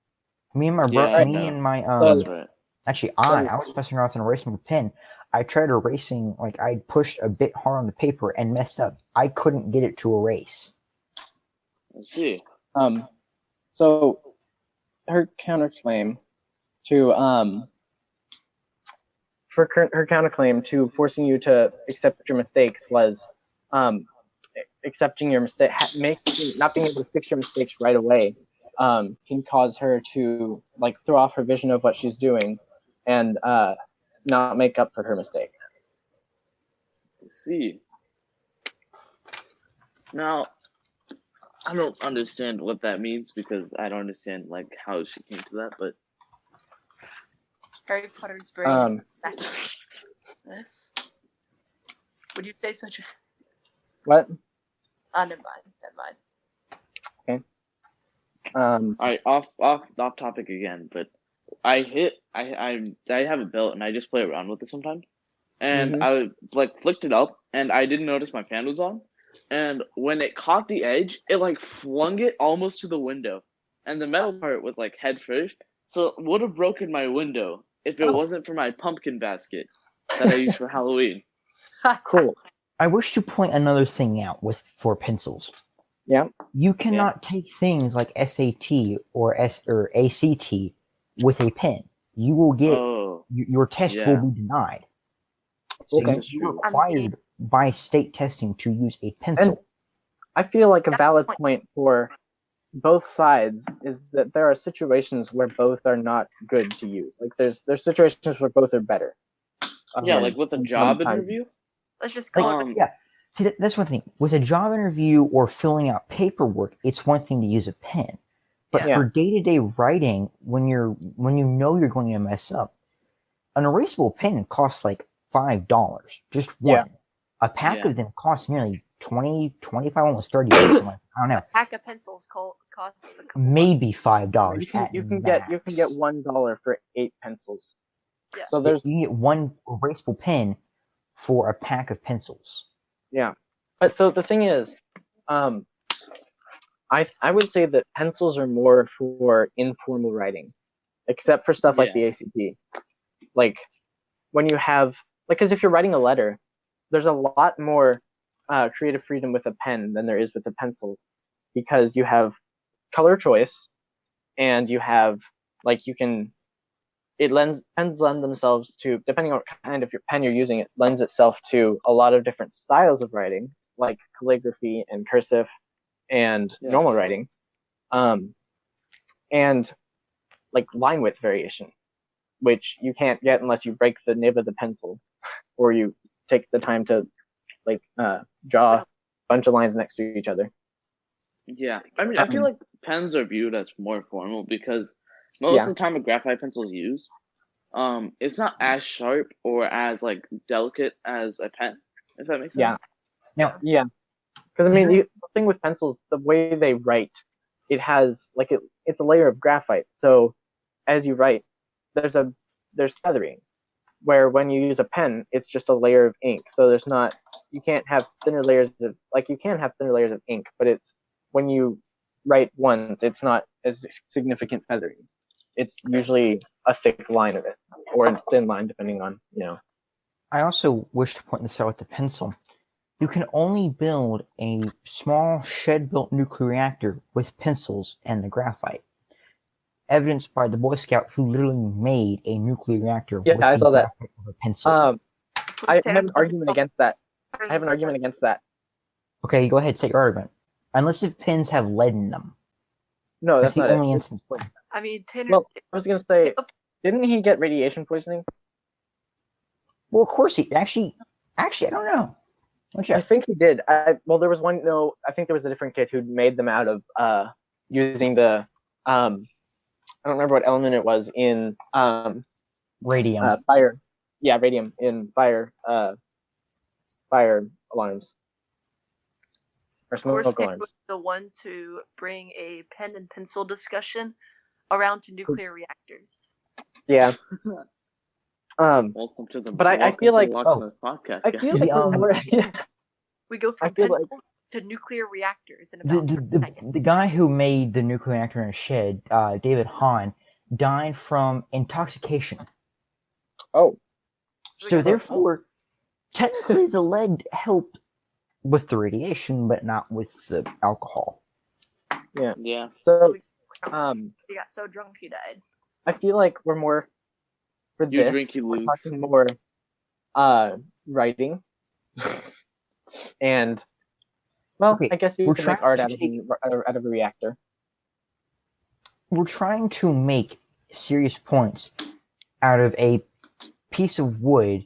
Speaker 1: Me and my
Speaker 4: Yeah,
Speaker 1: me
Speaker 4: no.
Speaker 1: and my
Speaker 4: that's right.
Speaker 1: actually I was messing around with an erasable pen. I tried erasing, like I pushed a bit hard on the paper and messed up. I couldn't get it to erase.
Speaker 4: Let's see.
Speaker 3: So her counterclaim to her counterclaim to forcing you to accept your mistakes was accepting your mistake, not being able to fix your mistakes right away can cause her to like throw off her vision of what she's doing and not make up for her mistake.
Speaker 4: Let's see. Now, I don't understand what that means because I don't understand like how she came to that, but
Speaker 2: Harry Potter's brain.
Speaker 3: Um,
Speaker 2: Yes. Would you say such a?
Speaker 3: What?
Speaker 2: Never mind.
Speaker 3: Um,
Speaker 4: all right, off topic again, but I have a belt and I just play around with it sometimes. And I like flicked it up and I didn't notice my fan was on. And when it caught the edge, it like flung it almost to the window. And the metal part was like head first. So it would have broken my window if it wasn't for my pumpkin basket that I use for Halloween.
Speaker 3: cool.
Speaker 1: I wish to point another thing out for pencils.
Speaker 3: Yeah.
Speaker 1: You cannot take things like SAT or ACT with a pen. You will get your test will be denied. So
Speaker 3: Okay.
Speaker 1: you're required by state testing to use a pencil.
Speaker 3: And I feel like a valid point for both sides is that there are situations where both are not good to use. Like there's situations where both are better.
Speaker 4: Yeah, like with a job interview.
Speaker 2: Let's just call it.
Speaker 1: Yeah. See, that's one thing. With a job interview or filling out paperwork, it's one thing to use a pen. But for day-to-day writing, when you know you're going to mess up, an erasable pen costs like $5. Just one.
Speaker 3: Yeah.
Speaker 1: A pack of them costs nearly 20, 25, almost $30. I don't know.
Speaker 2: A pack of pencils costs
Speaker 1: maybe $5.
Speaker 3: You can get $1 for 8 pencils.
Speaker 2: Yeah.
Speaker 3: So there's
Speaker 1: you can get one erasable pen for a pack of pencils.
Speaker 3: Yeah, but so the thing is, I would say that pencils are more for informal writing, except for stuff like the ACT. Like when you have because if you're writing a letter, there's a lot more creative freedom with a pen than there is with a pencil, because you have color choice, and you have pens lend themselves to, depending on what kind of your pen you're using, it lends itself to a lot of different styles of writing, like calligraphy and cursive and normal writing, and like line width variation, which you can't get unless you break the nib of the pencil or you take the time to draw a bunch of lines next to each other.
Speaker 4: Yeah, I mean, I feel like pens are viewed as more formal because most of the time a graphite pencil is used, it's not as sharp or as like delicate as a pen, if that makes sense.
Speaker 1: Now,
Speaker 3: Because I mean, the thing with pencils, the way they write, it has like it's a layer of graphite. So as you write, there's feathering. Where when you use a pen, it's just a layer of ink. So you can't have thinner layers of you can have thinner layers of ink, but it's when you write once, it's not as significant feathering. It's usually a thick line of it, or a thin line, depending on
Speaker 1: I also wish to point this out with the pencil. You can only build a small shed-built nuclear reactor with pencils and the graphite. Evidenced by the Boy Scout who literally made a nuclear reactor
Speaker 3: Yeah,
Speaker 1: with
Speaker 3: I saw that.
Speaker 1: graphite of a pencil.
Speaker 3: I have an argument against that.
Speaker 1: Okay, go ahead, take your argument. Unless if pens have lead in them.
Speaker 3: No,
Speaker 1: That's
Speaker 3: that's
Speaker 1: the
Speaker 3: not
Speaker 1: only
Speaker 3: it.
Speaker 1: instance.
Speaker 2: I mean, Tanner.
Speaker 3: Well, I was gonna say, didn't he get radiation poisoning?
Speaker 1: Well, of course he actually. I don't know.
Speaker 3: I think he did. Well, there was one. No, I think there was a different kid who made them out of using the I don't remember what element it was in
Speaker 1: Radium.
Speaker 3: Fire. Yeah, radium in fire alarms or
Speaker 2: Of course,
Speaker 3: smoke
Speaker 2: Tanner
Speaker 3: alarms.
Speaker 2: was the one to bring a pen and pencil discussion around to nuclear reactors.
Speaker 3: Yeah.
Speaker 4: Welcome to the
Speaker 3: But I feel like
Speaker 4: Locksmith podcast.
Speaker 3: I feel like
Speaker 2: we go from pencils to nuclear reactors in about
Speaker 1: the guy who made the nuclear reactor in a shed, David Hahn, died from intoxication.
Speaker 3: Oh.
Speaker 1: So therefore, technically the lead helped with the radiation, but not with the alcohol.
Speaker 3: Yeah.
Speaker 4: Yeah.
Speaker 3: So
Speaker 2: he got so drunk he died.
Speaker 3: I feel like we're more for
Speaker 4: You
Speaker 3: this.
Speaker 4: drink, you lose.
Speaker 3: Talking more writing. And well,
Speaker 1: Okay,
Speaker 3: I guess you can make art out of a reactor.
Speaker 1: We're trying to make serious points out of a piece of wood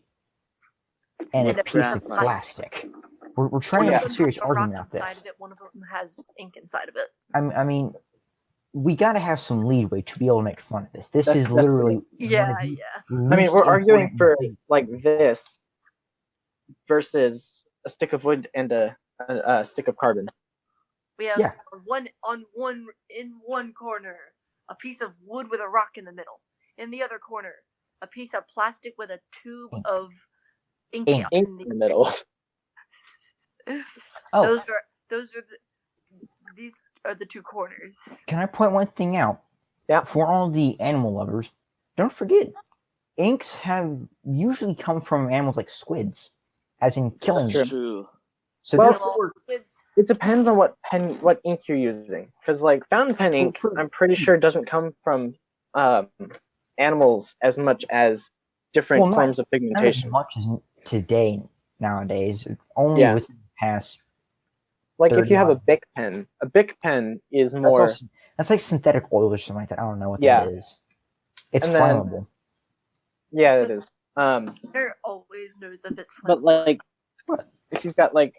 Speaker 1: and a piece of plastic. We're trying to make a serious argument out of this.
Speaker 2: Of it, one of them has ink inside of it.
Speaker 1: I mean, we got to have some leeway to be able to make fun of this. This is literally
Speaker 2: yeah.
Speaker 3: I mean, we're arguing for like this versus a stick of wood and a stick of carbon.
Speaker 2: We have in one corner a piece of wood with a rock in the middle. In the other corner, a piece of plastic with a tube of ink in the middle. These are the two corners.
Speaker 1: Can I point one thing out?
Speaker 3: Yeah.
Speaker 1: For all the animal lovers, don't forget, inks have usually come from animals like squids, as in killing them.
Speaker 4: True.
Speaker 1: So
Speaker 3: therefore, it depends on what ink you're using. Because like fountain pen ink, I'm pretty sure doesn't come from animals as much as different forms of pigmentation.
Speaker 1: Not as much as nowadays. Only within the past.
Speaker 3: Like if you have a Bic pen is more.
Speaker 1: That's like synthetic oil or something like that. I don't know what that is. It's flammable.
Speaker 3: Yeah, it is.
Speaker 2: There always knows if it's flammable.
Speaker 3: But like, if you've got like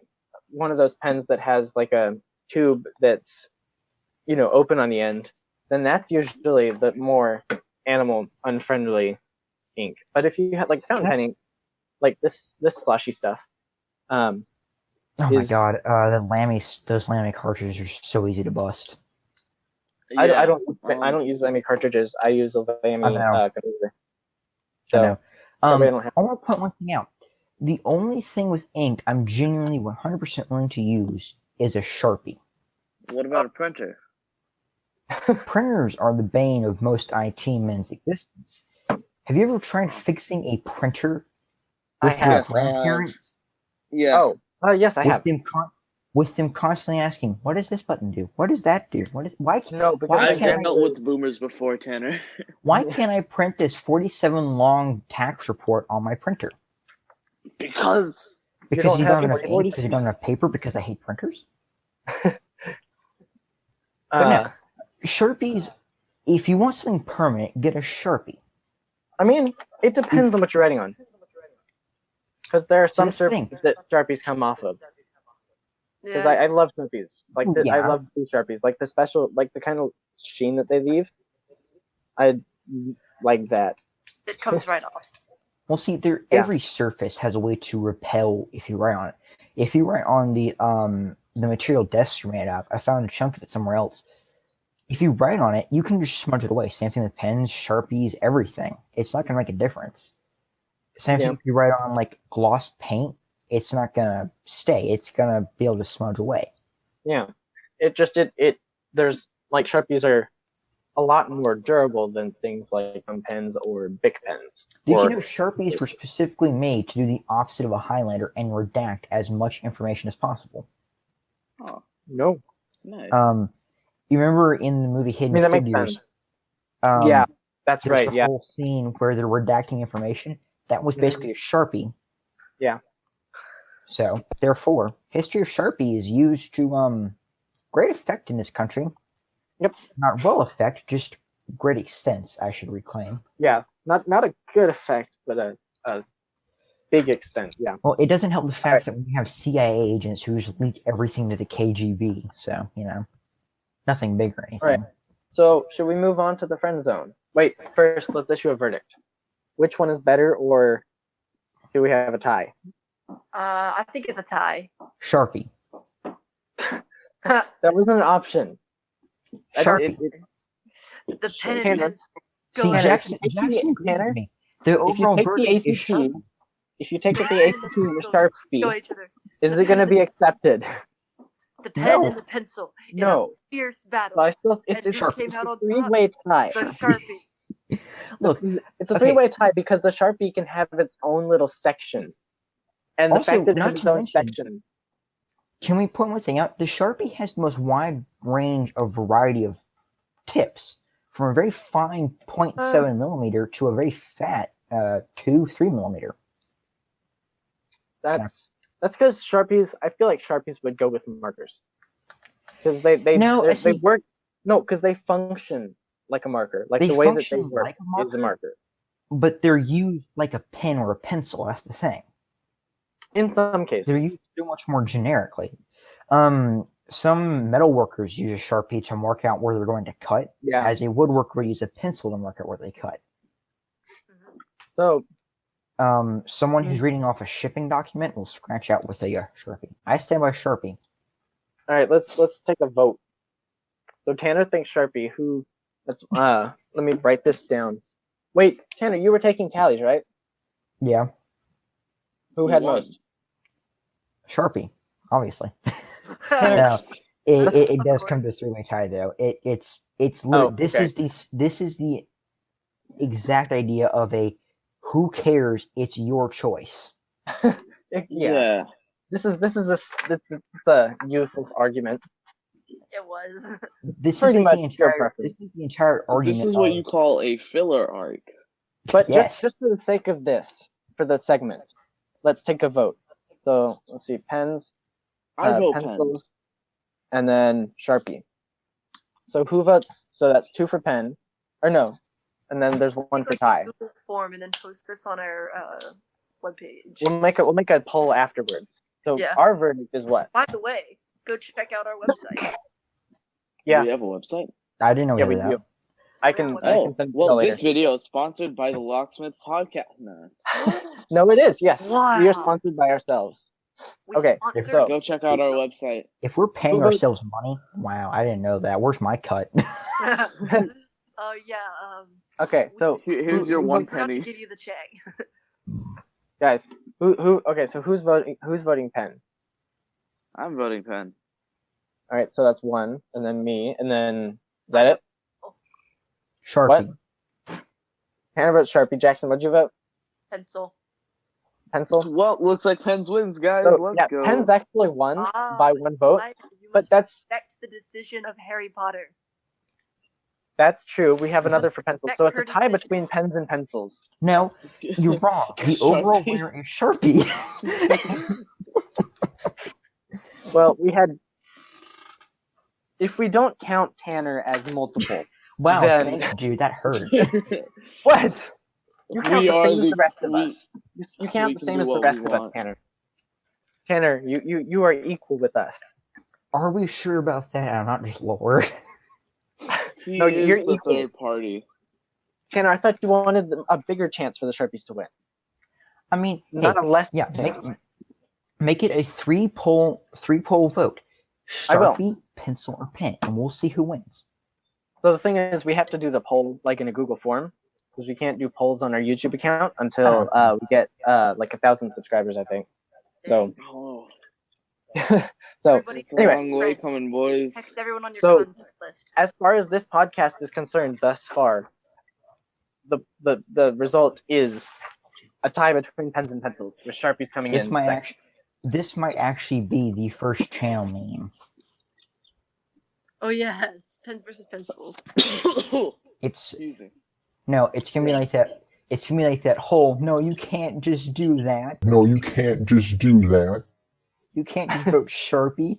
Speaker 3: one of those pens that has like a tube that's, open on the end, then that's usually the more animal unfriendly ink. But if you have like fountain pen ink, like this slushy stuff.
Speaker 1: Oh my god, those Lamy cartridges are so easy to bust.
Speaker 3: Yeah, I don't use Lamy cartridges. I use a Lamy computer. So
Speaker 1: I want to point one thing out. The only thing with ink I'm genuinely 100% willing to use is a Sharpie.
Speaker 4: What about a printer?
Speaker 1: Printers are the bane of most IT men's existence. Have you ever tried fixing a printer with your grandparents?
Speaker 4: Yeah.
Speaker 3: Oh, yes, I have.
Speaker 1: With them constantly asking, "What does this button do? What does that do? Why?"
Speaker 4: No, because I've dealt with boomers before, Tanner.
Speaker 1: Why can't I print this 47 long tax report on my printer?
Speaker 4: Because
Speaker 1: you don't have enough ink. Because you don't have paper. Because I hate printers. But no, Sharpies. If you want something permanent, get a Sharpie.
Speaker 3: I mean, it depends on what you're writing on. Because there are some Sharpies that Sharpies come off of. Because I love Sharpies. Like I love these Sharpies. Like the special, like the kind of sheen that they leave. I like that.
Speaker 2: It comes right off.
Speaker 1: Well, see, every surface has a way to repel if you write on it. If you write on the the material desks are made of. I found a chunk of it somewhere else. If you write on it, you can just smudge it away. Same thing with pens, Sharpies, everything. It's not gonna make a difference. Same thing if you write on like gloss paint, it's not gonna stay. It's gonna be able to smudge away.
Speaker 3: Yeah, there's like Sharpies are a lot more durable than things like pens or Bic pens.
Speaker 1: Did you know Sharpies were specifically made to do the opposite of a highlighter and redact as much information as possible?
Speaker 4: Oh,
Speaker 3: no.
Speaker 4: nice.
Speaker 1: You remember in the movie Hidden
Speaker 3: that makes
Speaker 1: Figures?
Speaker 3: sense. Yeah, that's
Speaker 1: there's
Speaker 3: right.
Speaker 1: The
Speaker 3: Yeah.
Speaker 1: whole scene where they're redacting information. That was basically a Sharpie.
Speaker 3: Yeah.
Speaker 1: So, therefore, history of Sharpie is used to great effect in this country.
Speaker 3: Yep.
Speaker 1: Not well effect, just great extents, I should reclaim.
Speaker 3: Yeah, not a good effect, but a big extent. Yeah.
Speaker 1: Well, it doesn't help the fact that we have CIA agents who just leak everything to the KGB. So, nothing big or anything.
Speaker 3: All right. So, should we move on to the friend zone? Wait, first, let's issue a verdict. Which one is better, or do we have a tie?
Speaker 2: I think it's a tie.
Speaker 1: Sharpie.
Speaker 3: That wasn't an option.
Speaker 1: Sharpie.
Speaker 2: The pen and
Speaker 3: Tanner.
Speaker 2: pencil.
Speaker 1: See,
Speaker 2: Go ahead.
Speaker 1: Jackson
Speaker 3: Tanner,
Speaker 1: agreed with me. The
Speaker 3: if you
Speaker 1: overall
Speaker 3: take the
Speaker 1: verdict is
Speaker 3: ACT,
Speaker 1: Sharpie.
Speaker 3: if you take the ACT and the
Speaker 2: Go
Speaker 3: Sharpie,
Speaker 2: each other.
Speaker 3: is it going to be accepted?
Speaker 2: The pen
Speaker 1: No.
Speaker 2: and the pencil in
Speaker 3: No.
Speaker 2: a fierce battle.
Speaker 3: Well, it's
Speaker 2: And
Speaker 3: a
Speaker 2: who came out on top?
Speaker 3: three-way tie.
Speaker 2: The Sharpie.
Speaker 1: Look,
Speaker 3: It's a
Speaker 1: okay.
Speaker 3: three-way tie because the Sharpie can have its own little section, and the
Speaker 1: Also,
Speaker 3: fact that it
Speaker 1: not
Speaker 3: has its
Speaker 1: to
Speaker 3: own
Speaker 1: mention-
Speaker 3: section.
Speaker 1: can we point one thing out? The Sharpie has the most wide range of variety of tips, from a very fine 0.7 millimeter to a very fat 2-3 millimeter.
Speaker 3: That's because Sharpies. I feel like Sharpies would go with markers because they
Speaker 1: No,
Speaker 3: they work. No, because they function like a marker. Like
Speaker 1: They
Speaker 3: the way that they
Speaker 1: function
Speaker 3: work
Speaker 1: like a
Speaker 3: is a
Speaker 1: marker?
Speaker 3: marker.
Speaker 1: But they're used like a pen or a pencil. That's the thing.
Speaker 3: In some cases,
Speaker 1: They're used so much more generically. Some metal workers use a Sharpie to mark out where they're going to cut,
Speaker 3: yeah.
Speaker 1: as a woodworker would use a pencil to mark out where they cut.
Speaker 3: So
Speaker 1: Someone who's reading off a shipping document will scratch out with a Sharpie. I stand by Sharpie.
Speaker 3: all right, let's take a vote. So Tanner thinks Sharpie. Who? Let's let me write this down. Wait, Tanner, you were taking tallies, right?
Speaker 1: Yeah,
Speaker 3: Who
Speaker 4: Who
Speaker 3: had
Speaker 4: won?
Speaker 3: most?
Speaker 1: Sharpie, obviously.
Speaker 3: Tanner,
Speaker 1: No, it
Speaker 2: Of
Speaker 1: does come to
Speaker 2: course.
Speaker 1: a three-way tie though. It's this
Speaker 3: okay.
Speaker 1: is the exact idea of a who cares? It's your choice.
Speaker 3: yeah. This is a useless argument.
Speaker 2: It was.
Speaker 1: This
Speaker 3: Pretty
Speaker 1: is
Speaker 3: much
Speaker 1: the
Speaker 3: your
Speaker 1: entire
Speaker 3: preference.
Speaker 1: this is the entire argument.
Speaker 4: This is what
Speaker 1: of-
Speaker 4: you call a filler arc.
Speaker 3: But
Speaker 1: Yes.
Speaker 3: just for the sake of this, for the segment, let's take a vote. So let's see, pens,
Speaker 4: I vote
Speaker 3: pencils,
Speaker 4: pens.
Speaker 3: and then Sharpie. So who votes? So that's 2 for pen, or no, and then there's 1 for tie.
Speaker 2: Google form and then post this on our webpage.
Speaker 3: We'll make a poll afterwards. So
Speaker 2: Yeah.
Speaker 3: our verdict is what?
Speaker 2: By the way, go check out our website.
Speaker 3: Yeah.
Speaker 4: We have a website.
Speaker 1: I didn't know we
Speaker 3: Yeah, we
Speaker 1: had that.
Speaker 3: do. I can
Speaker 4: Oh,
Speaker 3: send it
Speaker 4: well,
Speaker 3: later.
Speaker 4: this video is sponsored by the Locksmith podcast. No.
Speaker 3: No, it is. Yes, we
Speaker 2: Wow.
Speaker 3: are sponsored by ourselves.
Speaker 2: We
Speaker 3: Okay,
Speaker 2: sponsor
Speaker 3: so-
Speaker 4: Go check out our website.
Speaker 1: If we're paying
Speaker 3: Who votes-
Speaker 1: ourselves money, wow, I didn't know that. Where's my cut?
Speaker 2: Oh yeah.
Speaker 3: Okay, so
Speaker 4: Here's
Speaker 3: who-
Speaker 4: your
Speaker 3: who
Speaker 4: one
Speaker 3: votes-
Speaker 2: Forgot to
Speaker 4: penny.
Speaker 2: give you the check.
Speaker 3: guys, who? Okay, so who's voting? Who's voting pen?
Speaker 4: I'm voting pen.
Speaker 3: All right, so that's 1, and then me, and then is that it?
Speaker 1: Sharpie.
Speaker 3: Hannah votes Sharpie. Jackson, what'd you vote?
Speaker 2: Pencil.
Speaker 3: Pencil.
Speaker 4: Well, looks like pens wins, guys.
Speaker 3: So,
Speaker 4: Let's
Speaker 3: yeah,
Speaker 4: go.
Speaker 3: pen's actually won by 1 vote,
Speaker 2: You
Speaker 3: but
Speaker 2: must
Speaker 3: that's
Speaker 2: respect the decision of Harry Potter.
Speaker 3: true. We have another for pencils, so it's a tie
Speaker 2: Courtesy.
Speaker 3: between pens and pencils.
Speaker 1: No, you're wrong. The overall
Speaker 4: Sharpie.
Speaker 1: winner is Sharpie.
Speaker 3: Well, we had. If we don't count Tanner as multiple,
Speaker 1: Wow,
Speaker 3: Then-
Speaker 1: thanks, dude, that hurt.
Speaker 3: what? You count
Speaker 4: We
Speaker 3: the
Speaker 4: are
Speaker 3: same as
Speaker 4: the-
Speaker 3: the rest of
Speaker 4: we-
Speaker 3: us. You count
Speaker 4: we
Speaker 3: the
Speaker 4: can
Speaker 3: same
Speaker 4: do
Speaker 3: as the
Speaker 4: what
Speaker 3: rest
Speaker 4: we
Speaker 3: of us,
Speaker 4: want.
Speaker 3: Tanner. Tanner, you are equal with us.
Speaker 1: Are we sure about that? I'm not just lower.
Speaker 4: He
Speaker 3: No,
Speaker 4: is
Speaker 3: you're
Speaker 4: the
Speaker 3: equal.
Speaker 4: third party.
Speaker 3: Tanner, I thought you wanted a bigger chance for the Sharpies to win,
Speaker 1: I mean,
Speaker 3: not
Speaker 1: hey,
Speaker 3: a less
Speaker 1: yeah,
Speaker 3: chance.
Speaker 1: make it a three poll vote.
Speaker 3: I will.
Speaker 1: Sharpie, pencil, or pen, and we'll see who wins.
Speaker 3: So the thing is, we have to do the poll like in a Google form because we can't do polls on our YouTube account until we get like 1,000 subscribers, I think. So,
Speaker 4: Oh,
Speaker 3: so
Speaker 2: Everybody
Speaker 4: it's a
Speaker 3: anyway,
Speaker 4: long way coming, boys.
Speaker 2: text everyone on your
Speaker 3: So-
Speaker 2: contact list.
Speaker 3: as far as this podcast is concerned, thus far, the result is a tie between pens and pencils, with Sharpies coming
Speaker 1: This
Speaker 3: in
Speaker 1: might
Speaker 3: second.
Speaker 1: this might actually be the first channel name.
Speaker 2: Oh yes, pens versus pencils.
Speaker 1: It's
Speaker 4: Excuse me.
Speaker 1: no, it's gonna be like that. It's gonna be like that whole. No, you can't just do that.
Speaker 5: No, you can't just do that.
Speaker 1: You can't just vote Sharpie.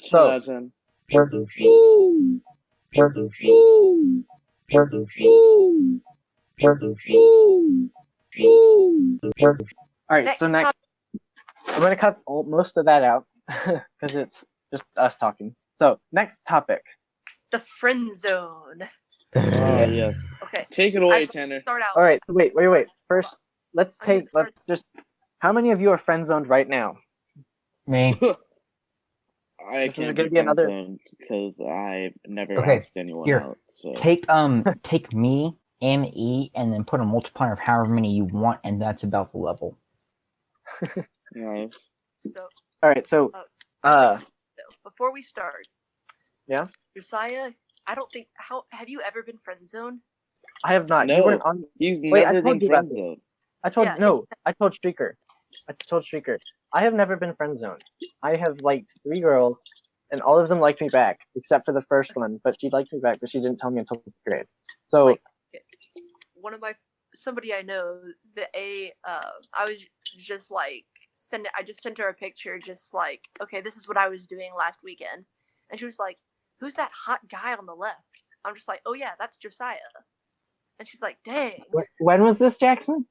Speaker 3: So-
Speaker 4: 10 out of 10.
Speaker 3: All right,
Speaker 2: Next
Speaker 3: so next, I'm going to cut most of that out because it's just us talking. So next topic.
Speaker 2: The friend zone.
Speaker 4: Oh, yes.
Speaker 2: Okay,
Speaker 4: Take it away,
Speaker 2: I've-
Speaker 4: Tanner.
Speaker 2: start out.
Speaker 3: All right, wait. First, let's
Speaker 2: I'm gonna
Speaker 3: just. How many of you are friend zoned right now?
Speaker 1: Me.
Speaker 4: I
Speaker 3: This is
Speaker 4: can't
Speaker 3: gonna
Speaker 4: be
Speaker 3: be another-
Speaker 4: friend-zoned because I've never
Speaker 1: Okay,
Speaker 4: asked anyone
Speaker 1: here.
Speaker 4: out. So
Speaker 1: Take me, ME, and then put a multiplier of however many you want, and that's about the level.
Speaker 4: nice.
Speaker 2: So,
Speaker 3: All right, so
Speaker 2: so before we start,
Speaker 3: Yeah?
Speaker 2: Josiah, I don't think have you ever been friend zoned?
Speaker 3: I have not. You
Speaker 4: No.
Speaker 3: weren't on.
Speaker 4: He's
Speaker 3: Wait, I
Speaker 4: never
Speaker 3: told
Speaker 4: been
Speaker 3: you about
Speaker 4: friend zoned.
Speaker 3: I told
Speaker 2: Yeah,
Speaker 3: no. I told Streaker. I have never been friend zoned. I have liked 3 girls, and all of them liked me back, except for the first one. But she liked me back, but she didn't tell me until 5th grade. So
Speaker 2: Like, one of my somebody I know, I was just like I just sent her a picture, just like, okay, this is what I was doing last weekend, and she was like, "Who's that hot guy on the left?" I'm just like, "Oh yeah, that's Josiah," and she's like, "Dang."
Speaker 3: when was this, Jackson?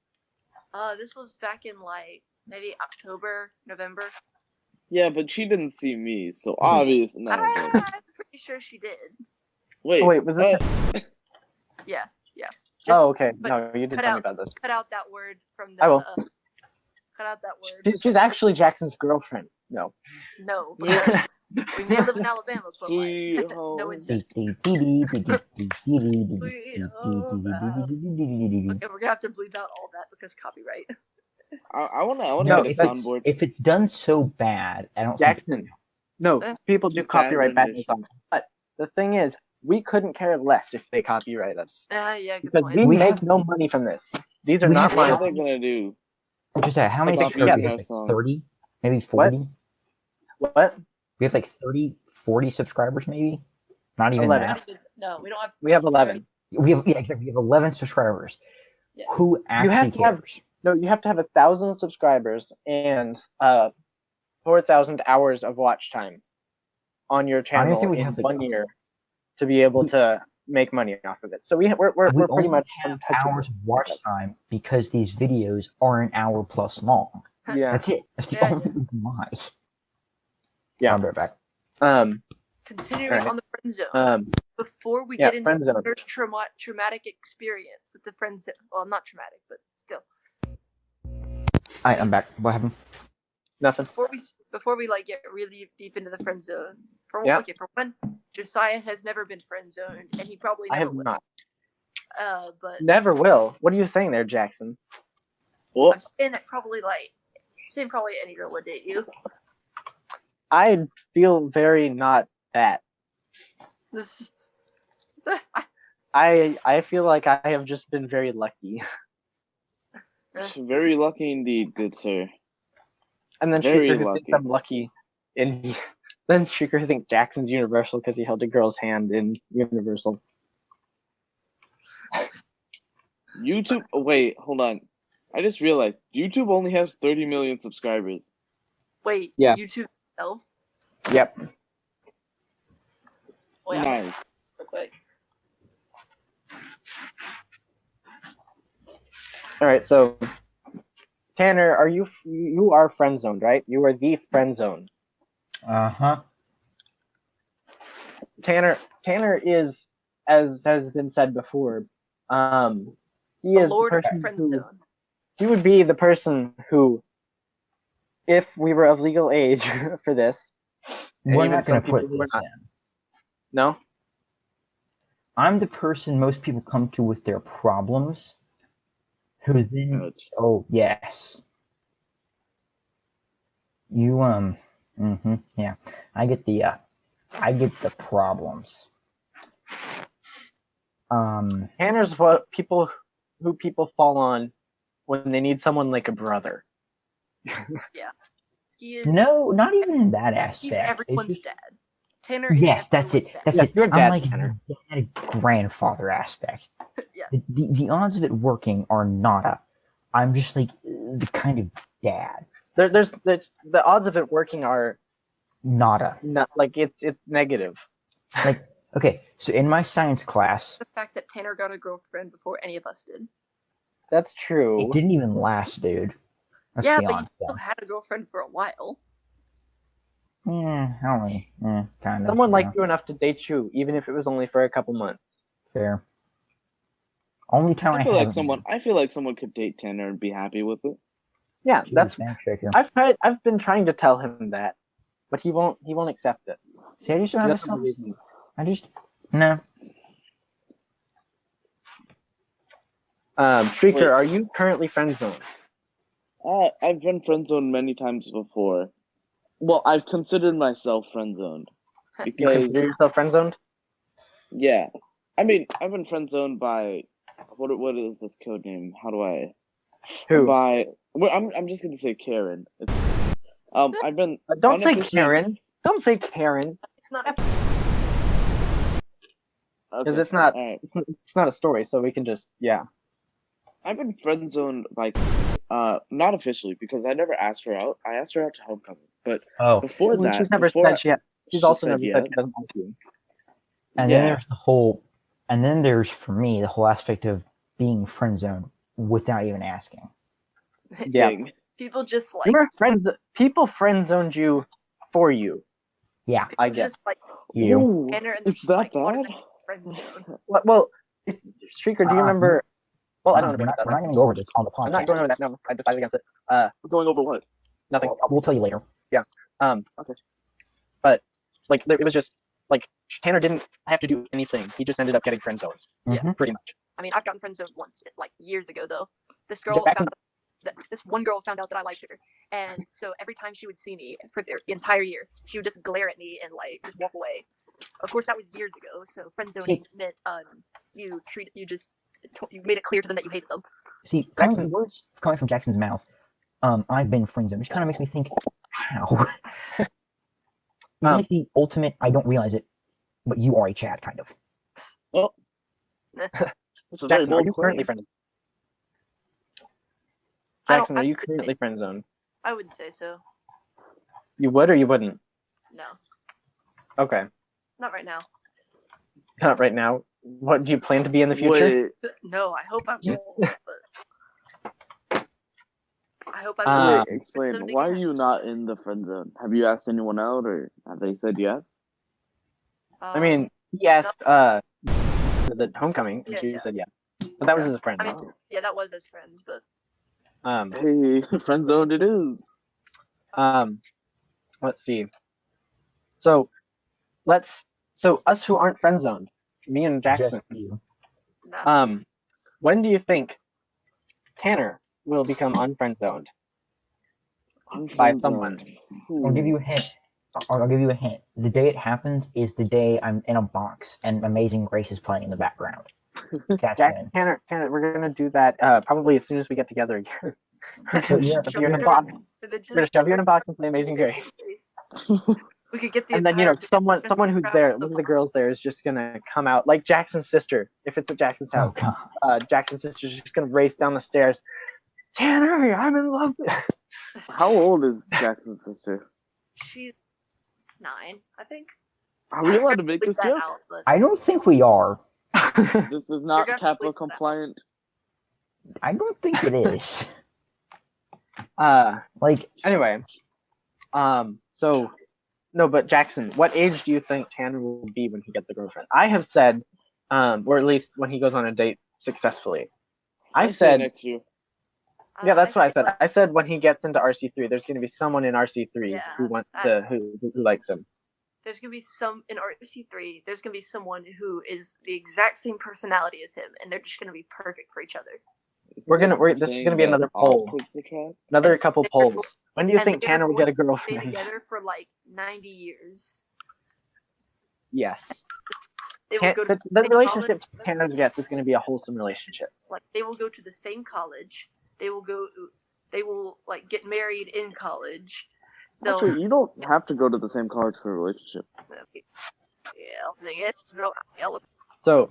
Speaker 2: This was back in like maybe October, November.
Speaker 4: Yeah, but she didn't see me, so obviously no.
Speaker 2: I'm
Speaker 4: But
Speaker 2: pretty sure she did.
Speaker 4: wait,
Speaker 3: Oh, wait, was this?
Speaker 2: Yeah. Just
Speaker 3: Oh, okay.
Speaker 2: but
Speaker 3: No, you did
Speaker 2: cut
Speaker 3: tell me
Speaker 2: out-
Speaker 3: about this.
Speaker 2: cut out that word from the.
Speaker 3: I will.
Speaker 2: Cut out that word.
Speaker 3: She's actually Jackson's girlfriend. No.
Speaker 2: No, because we may live in Alabama, but
Speaker 4: Sweet
Speaker 2: like,
Speaker 4: home.
Speaker 2: no incest. Okay, we're gonna have to bleep out all that because copyright.
Speaker 4: I want to
Speaker 3: No,
Speaker 4: get a
Speaker 3: if it's-
Speaker 4: soundboard.
Speaker 1: If it's done so bad, I don't think
Speaker 3: Jackson. No, people do
Speaker 4: It's a
Speaker 3: copyright
Speaker 4: bad
Speaker 3: bad songs. But the thing is, we couldn't care less if they copyright us.
Speaker 2: Yeah, good
Speaker 3: Because
Speaker 2: point.
Speaker 3: we
Speaker 1: We
Speaker 3: make
Speaker 1: have-
Speaker 3: no money from this. These are
Speaker 1: we
Speaker 3: not
Speaker 1: have-
Speaker 4: What are
Speaker 3: mine.
Speaker 4: they gonna do?
Speaker 1: Just that. How many
Speaker 3: Like,
Speaker 1: subscribers do
Speaker 3: yeah.
Speaker 1: we have? Like 30? Maybe 40?
Speaker 3: What?
Speaker 1: We have like 30, 40 subscribers, maybe? Not even
Speaker 3: 11.
Speaker 1: that.
Speaker 2: No, we don't have.
Speaker 3: We have 11.
Speaker 1: We have exactly. We have 11 subscribers.
Speaker 2: Yeah.
Speaker 1: Who actually
Speaker 3: have to have-
Speaker 1: cares?
Speaker 3: No, you have to have 1,000 subscribers and 4,000 hours of watch time on your channel
Speaker 1: think we
Speaker 3: in
Speaker 1: have, like,
Speaker 3: 1 year to be able to make money off of it. So we're
Speaker 1: we
Speaker 3: pretty
Speaker 1: only
Speaker 3: much
Speaker 1: have
Speaker 3: untouchable.
Speaker 1: hours of watch time because these videos are an hour plus long.
Speaker 3: Yeah.
Speaker 1: That's it. That's the
Speaker 2: Yeah,
Speaker 1: only reason why.
Speaker 3: Yeah.
Speaker 1: I'll be right back.
Speaker 2: Continuing
Speaker 3: Alright.
Speaker 2: on the friend zone.
Speaker 3: Uh,
Speaker 2: Before we
Speaker 3: yeah,
Speaker 2: get into
Speaker 3: friend zone.
Speaker 2: the first traumatic experience with the friend zone. Well, not traumatic, but still.
Speaker 1: Alright, I'm back. What happened?
Speaker 3: Nothing.
Speaker 2: Before we like get really deep into the friend zone. For one, Josiah has never been friend zoned, and he probably
Speaker 3: I
Speaker 2: never
Speaker 3: have
Speaker 2: will.
Speaker 3: not.
Speaker 2: But
Speaker 3: Never will. What are you saying there, Jackson?
Speaker 4: Well,
Speaker 2: I'm saying that probably any girl would date you.
Speaker 3: I feel very not that.
Speaker 2: This is,
Speaker 3: I feel like I have just been very lucky.
Speaker 4: very lucky indeed, good sir.
Speaker 3: And then
Speaker 4: Very
Speaker 3: Shrieker thinks
Speaker 4: lucky.
Speaker 3: I'm lucky. And then Shrieker thinks Jackson's Universal because he held a girl's hand in Universal.
Speaker 4: YouTube. Oh, wait, hold on. I just realized YouTube only has 30 million subscribers.
Speaker 2: wait,
Speaker 3: Yeah.
Speaker 2: YouTube itself?
Speaker 3: Yep.
Speaker 2: Wait, I'm
Speaker 4: Nice.
Speaker 2: real quick.
Speaker 3: All right, so Tanner, you are friend zoned, right? You are the friend zone.
Speaker 1: Uh-huh.
Speaker 3: Tanner is, as has been said before, he
Speaker 2: The
Speaker 3: is the
Speaker 2: Lord of
Speaker 3: person
Speaker 2: friend
Speaker 3: who
Speaker 2: zone.
Speaker 3: he would be the person who if we were of legal age for this, and
Speaker 1: We're
Speaker 3: even
Speaker 1: not going
Speaker 3: some
Speaker 1: to put
Speaker 3: people were
Speaker 1: this
Speaker 3: not.
Speaker 1: in.
Speaker 3: No?
Speaker 1: I'm the person most people come to with their problems, who then,
Speaker 4: Ouch.
Speaker 1: oh yes, you yeah, I get the problems.
Speaker 3: Tanner's who people fall on when they need someone like a brother.
Speaker 2: He is.
Speaker 1: No, not even in that
Speaker 2: He's
Speaker 1: aspect. It's
Speaker 2: everyone's
Speaker 1: just,
Speaker 2: dad. Tanner is
Speaker 1: yes, that's
Speaker 2: everyone's
Speaker 1: it.
Speaker 2: dad.
Speaker 1: That's
Speaker 3: Yeah,
Speaker 1: it.
Speaker 3: your
Speaker 1: I'm
Speaker 3: dad,
Speaker 1: like
Speaker 3: Tanner.
Speaker 1: the grandfather aspect.
Speaker 2: Yes.
Speaker 1: The odds of it working are nada. I'm just like the kind of dad.
Speaker 3: There's the odds of it working are
Speaker 1: Nada.
Speaker 3: not like it's negative.
Speaker 1: Like, okay, so in my science class,
Speaker 2: The fact that Tanner got a girlfriend before any of us did.
Speaker 3: That's true.
Speaker 1: it didn't even last, dude. Let's
Speaker 2: Yeah,
Speaker 1: be
Speaker 2: but you
Speaker 1: honest.
Speaker 2: still had a girlfriend for a while.
Speaker 1: Yeah, only, kind of.
Speaker 3: Someone liked you enough to date you, even if it was only for a couple months.
Speaker 1: Fair. Only time
Speaker 4: I feel like
Speaker 1: haven't
Speaker 4: someone could date Tanner and be happy with it.
Speaker 3: Yeah,
Speaker 1: been.
Speaker 3: that's.
Speaker 1: Jeez, Shaker.
Speaker 3: I've been trying to tell him that, but he won't accept it.
Speaker 1: See, I just don't
Speaker 3: He
Speaker 1: have a
Speaker 3: doesn't
Speaker 1: son.
Speaker 3: believe me.
Speaker 1: I just no.
Speaker 3: Streaker,
Speaker 4: Wait.
Speaker 3: are you currently friend zoned?
Speaker 4: I've been friend zoned many times before. Well, I've considered myself friend zoned
Speaker 3: You
Speaker 4: because
Speaker 3: consider yourself friend zoned?
Speaker 4: yeah, I mean I've been friend zoned by what is this code name? How do I
Speaker 3: Who?
Speaker 4: by? Well, I'm just gonna say Karen. I've been
Speaker 3: Don't say
Speaker 4: unofficially-
Speaker 3: Karen. Don't say Karen,
Speaker 2: Not
Speaker 3: because
Speaker 4: Okay,
Speaker 3: it's not.
Speaker 4: all right.
Speaker 3: It's not a story, so we can just
Speaker 4: I've been friend zoned by not officially because I never asked her out. I asked her out to homecoming, but
Speaker 1: Oh,
Speaker 4: before that,
Speaker 3: She's never
Speaker 4: before
Speaker 3: said she. She's
Speaker 4: she
Speaker 3: also
Speaker 4: said
Speaker 3: never
Speaker 4: yes.
Speaker 3: said she doesn't like you.
Speaker 1: and then there's the whole, and then there's for me the whole aspect of being friend zoned without even asking.
Speaker 3: Yeah.
Speaker 4: Dang.
Speaker 2: People just like.
Speaker 3: You were friends. People friend zoned you for you.
Speaker 1: Yeah,
Speaker 2: People
Speaker 3: I get.
Speaker 2: just like
Speaker 1: you.
Speaker 4: Ooh,
Speaker 2: Tanner and
Speaker 4: it's
Speaker 2: they're
Speaker 4: that
Speaker 2: like,
Speaker 4: bad?
Speaker 2: automatic friend zone.
Speaker 3: Well, Streaker, do you remember? Well, I don't
Speaker 1: We're
Speaker 3: remember that.
Speaker 1: not going to go over this on the podcast.
Speaker 3: I'm not going over that. No, I decided against it.
Speaker 4: We're going over what?
Speaker 3: Nothing.
Speaker 1: We'll tell you later.
Speaker 4: Okay.
Speaker 3: But like, it was just like Tanner didn't have to do anything. He just ended up getting friend zoned.
Speaker 2: Yeah.
Speaker 1: Mhm.
Speaker 3: Pretty much.
Speaker 2: I mean, I've gotten friend zoned once, like years ago though. This girl
Speaker 3: Just back in-
Speaker 2: this one girl found out that I liked her, and so every time she would see me for the entire year, she would just glare at me and like just walk away. Of course, that was years ago. So friend zoning meant you made it clear to them that you hated them.
Speaker 1: See, words coming from Jackson's mouth. I've been friend zoned, which kind of makes me think, how? Like the ultimate, I don't realize it, but you are a Chad, kind of.
Speaker 4: Oh, that's a very
Speaker 3: Jackson, are
Speaker 4: bold
Speaker 3: you
Speaker 4: claim.
Speaker 3: currently friend? Jackson, are you currently friend zoned?
Speaker 2: I wouldn't say so.
Speaker 3: You would or you wouldn't?
Speaker 2: No,
Speaker 3: Okay,
Speaker 2: not right now.
Speaker 3: not right now. What do you plan to be in the future?
Speaker 4: Wait,
Speaker 2: No, I hope I won't. But I hope I will.
Speaker 4: explain.
Speaker 2: Friend zoned
Speaker 4: Why are
Speaker 2: again.
Speaker 4: you not in the friend zone? Have you asked anyone out, or have they said yes?
Speaker 3: I mean, he asked the homecoming, and
Speaker 2: Yeah,
Speaker 3: she
Speaker 2: yeah.
Speaker 3: said yeah, but that was as a friend.
Speaker 2: I mean, yeah, that was as friends, but
Speaker 4: Hey, friend zoned it is.
Speaker 3: Let's see. So us who aren't friend zoned, me and Jackson.
Speaker 1: Just you.
Speaker 2: nah.
Speaker 3: When do you think Tanner will become unfriend zoned by someone?
Speaker 1: I'll give you a hint. I'll give you a hint. The day it happens is the day I'm in a box and Amazing Grace is playing in the background. That's when.
Speaker 3: Tanner, we're gonna do that probably as soon as we get together again.
Speaker 1: So you're
Speaker 3: in a box. We're gonna shove you in a box and play Amazing Grace.
Speaker 2: We could get the
Speaker 3: And then
Speaker 2: entire
Speaker 3: someone who's there, one of the girls there is just gonna come out like Jackson's sister. If it's at Jackson's house,
Speaker 1: Oh, God.
Speaker 3: Jackson's sister's just gonna race down the stairs. Tanner, I'm in love.
Speaker 4: How old is Jackson's sister?
Speaker 2: She's 9, I think.
Speaker 4: Are we allowed to make
Speaker 2: Leave
Speaker 4: this
Speaker 2: that
Speaker 4: joke?
Speaker 2: out, but
Speaker 1: I don't think we are.
Speaker 4: This is not
Speaker 2: gonna have to
Speaker 4: CAPA
Speaker 2: bleep that.
Speaker 4: compliant.
Speaker 1: I don't think it is. Like,
Speaker 3: Anyway, so no, but Jackson, what age do you think Tanner will be when he gets a girlfriend? I have said, or at least when he goes on a date successfully. I
Speaker 4: I'd say
Speaker 3: said
Speaker 4: next year.
Speaker 3: Yeah, that's what I said.
Speaker 2: feel
Speaker 3: I said when he gets into RC3, there's going to be someone in RC3
Speaker 2: Yeah,
Speaker 3: who wants to who likes him.
Speaker 2: there's gonna be some in RC3. There's gonna be someone who is the exact same personality as him, and they're just gonna be perfect for each other.
Speaker 3: This is going to be another poll. Another couple polls. When do you think Tanner will get a
Speaker 2: Stay
Speaker 3: girlfriend?
Speaker 2: together for like 90 years.
Speaker 3: Yes.
Speaker 2: They will go to
Speaker 3: The
Speaker 2: same
Speaker 3: relationship
Speaker 2: college.
Speaker 3: Tanner gets is going to be a wholesome relationship.
Speaker 2: Like they will go to the same college. They will like get married in college. They'll
Speaker 4: Actually, you don't have to go to the same college for a relationship.
Speaker 3: So,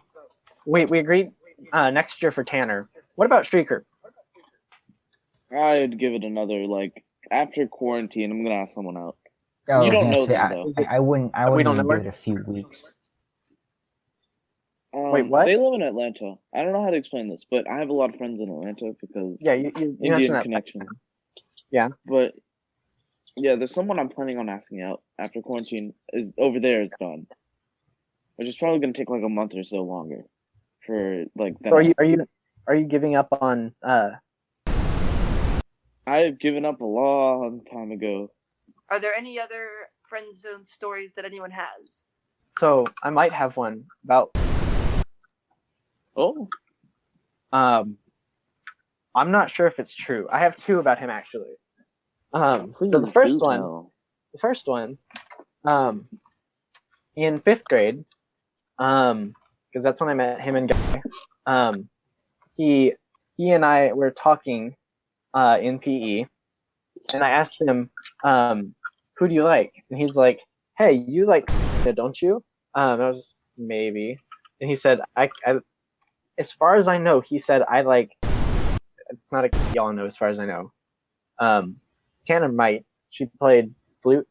Speaker 3: we agreed next year for Tanner. What about Streaker?
Speaker 4: I'd give it another, like, after quarantine, I'm gonna ask someone out.
Speaker 1: Oh,
Speaker 4: You
Speaker 1: I was
Speaker 4: don't
Speaker 1: gonna
Speaker 4: know
Speaker 1: say,
Speaker 4: them, though.
Speaker 1: I wouldn't
Speaker 3: We don't
Speaker 1: even
Speaker 3: know
Speaker 1: give
Speaker 3: her?
Speaker 1: it a few weeks.
Speaker 3: Wait, what?
Speaker 4: They live in Atlanta. I don't know how to explain this, but I have a lot of friends in Atlanta because
Speaker 3: Yeah, you mentioned
Speaker 4: Indian
Speaker 3: that.
Speaker 4: connection.
Speaker 3: Yeah.
Speaker 4: But yeah, there's someone I'm planning on asking out after quarantine is over there is done, which is probably gonna take like a month or so longer for like
Speaker 3: So
Speaker 4: that.
Speaker 3: are you giving up on
Speaker 4: I've given up a long time ago.
Speaker 2: Are there any other friend zone stories that anyone has?
Speaker 3: So I might have one about
Speaker 4: Oh,
Speaker 3: I'm not sure if it's true. I have two about him actually.
Speaker 4: please
Speaker 3: So the first
Speaker 4: do
Speaker 3: one, in 5th grade, because that's when I met him and Guy. He and I were talking in PE, and I asked him, who do you like? And he's like, hey, you like don't you? I was maybe, and he said, I as far as I know, he said I like. It's not a y'all know as far as I know. Tanner might. She played flute.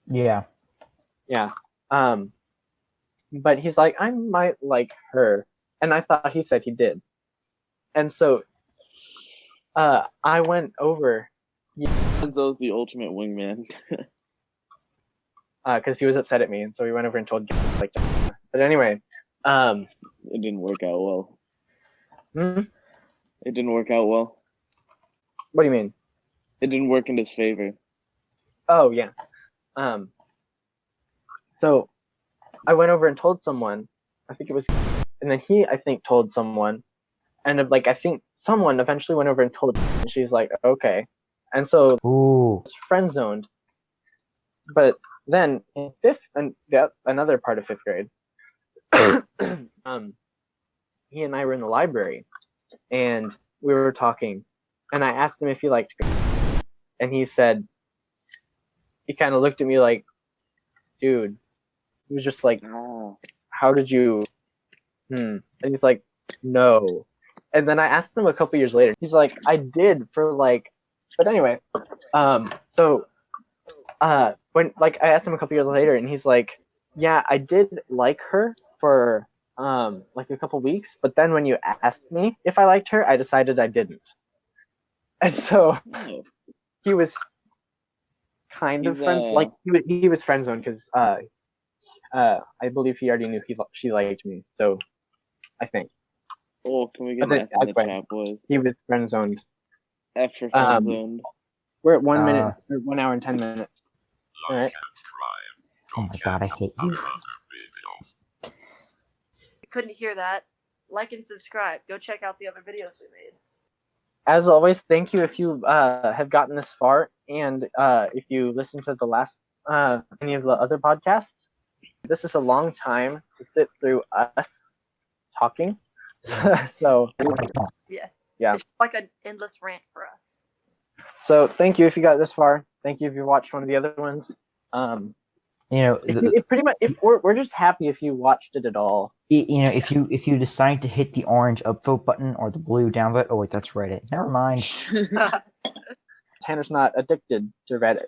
Speaker 1: Yeah.
Speaker 3: Yeah. But he's like, I might like her. And I thought he said he did. And so I went over.
Speaker 4: Enzo's the ultimate wingman.
Speaker 3: Because he was upset at me, and so we went over and told like. But anyway,
Speaker 4: It didn't work out well. It didn't work out well.
Speaker 3: What do you mean?
Speaker 4: It didn't work in his favor.
Speaker 3: Oh yeah. So I went over and told someone. I think it was, and then he I think told someone, and like I think someone eventually went over and told her, and she's like, okay, and so
Speaker 1: Ooh.
Speaker 3: it's friend zoned. But then in 5th and another part of 5th grade, he and I were in the library, and we were talking, and I asked him if he liked girls, and he said, he kind of looked at me like, dude, he was just like,
Speaker 4: Oh.
Speaker 3: how did you, and he's like, no, and then I asked him a couple years later, he's like, I did for like, but anyway, so, when like I asked him a couple years later, and he's like, yeah, I did like her for like a couple weeks, but then when you asked me if I liked her, I decided I didn't. And so he was kind of friend, like he was friend zoned because I believe he already knew she liked me. So I think.
Speaker 4: Oh, can we get F in the chat, boys?
Speaker 3: He was friend zoned.
Speaker 4: F for friend zoned.
Speaker 3: We're at 1 minute, or 1 hour and 10 minutes. All right.
Speaker 1: Oh my god, I hate you.
Speaker 2: Couldn't hear that. Like and subscribe. Go check out the other videos we made.
Speaker 3: As always, thank you if you have gotten this far, and if you listen to the last any of the other podcasts. This is a long time to sit through us talking. So yeah.
Speaker 2: It's like an endless rant for us.
Speaker 3: So thank you if you got this far. Thank you if you watched one of the other ones.
Speaker 1: You know,
Speaker 3: Pretty much, if we're just happy if you watched it at all.
Speaker 1: you know, if you decide to hit the orange upvote button or the blue downvote, oh wait, that's Reddit. Never mind.
Speaker 3: Tanner's not addicted to Reddit.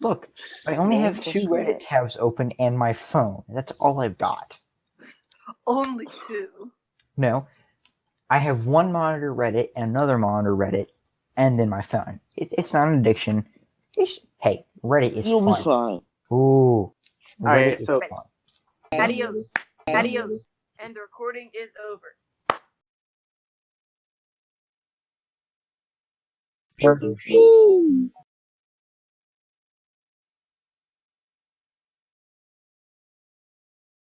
Speaker 1: Look, I only have 2 Reddit tabs open and my phone. That's all I've got.
Speaker 2: Only 2.
Speaker 1: No, I have one monitor Reddit and another monitor Reddit, and then my phone. It's not an addiction. Hey, Reddit is
Speaker 4: You'll
Speaker 1: fun.
Speaker 4: be fine.
Speaker 1: Ooh.
Speaker 3: Alright, so
Speaker 2: Adios. Adios. And the recording is over.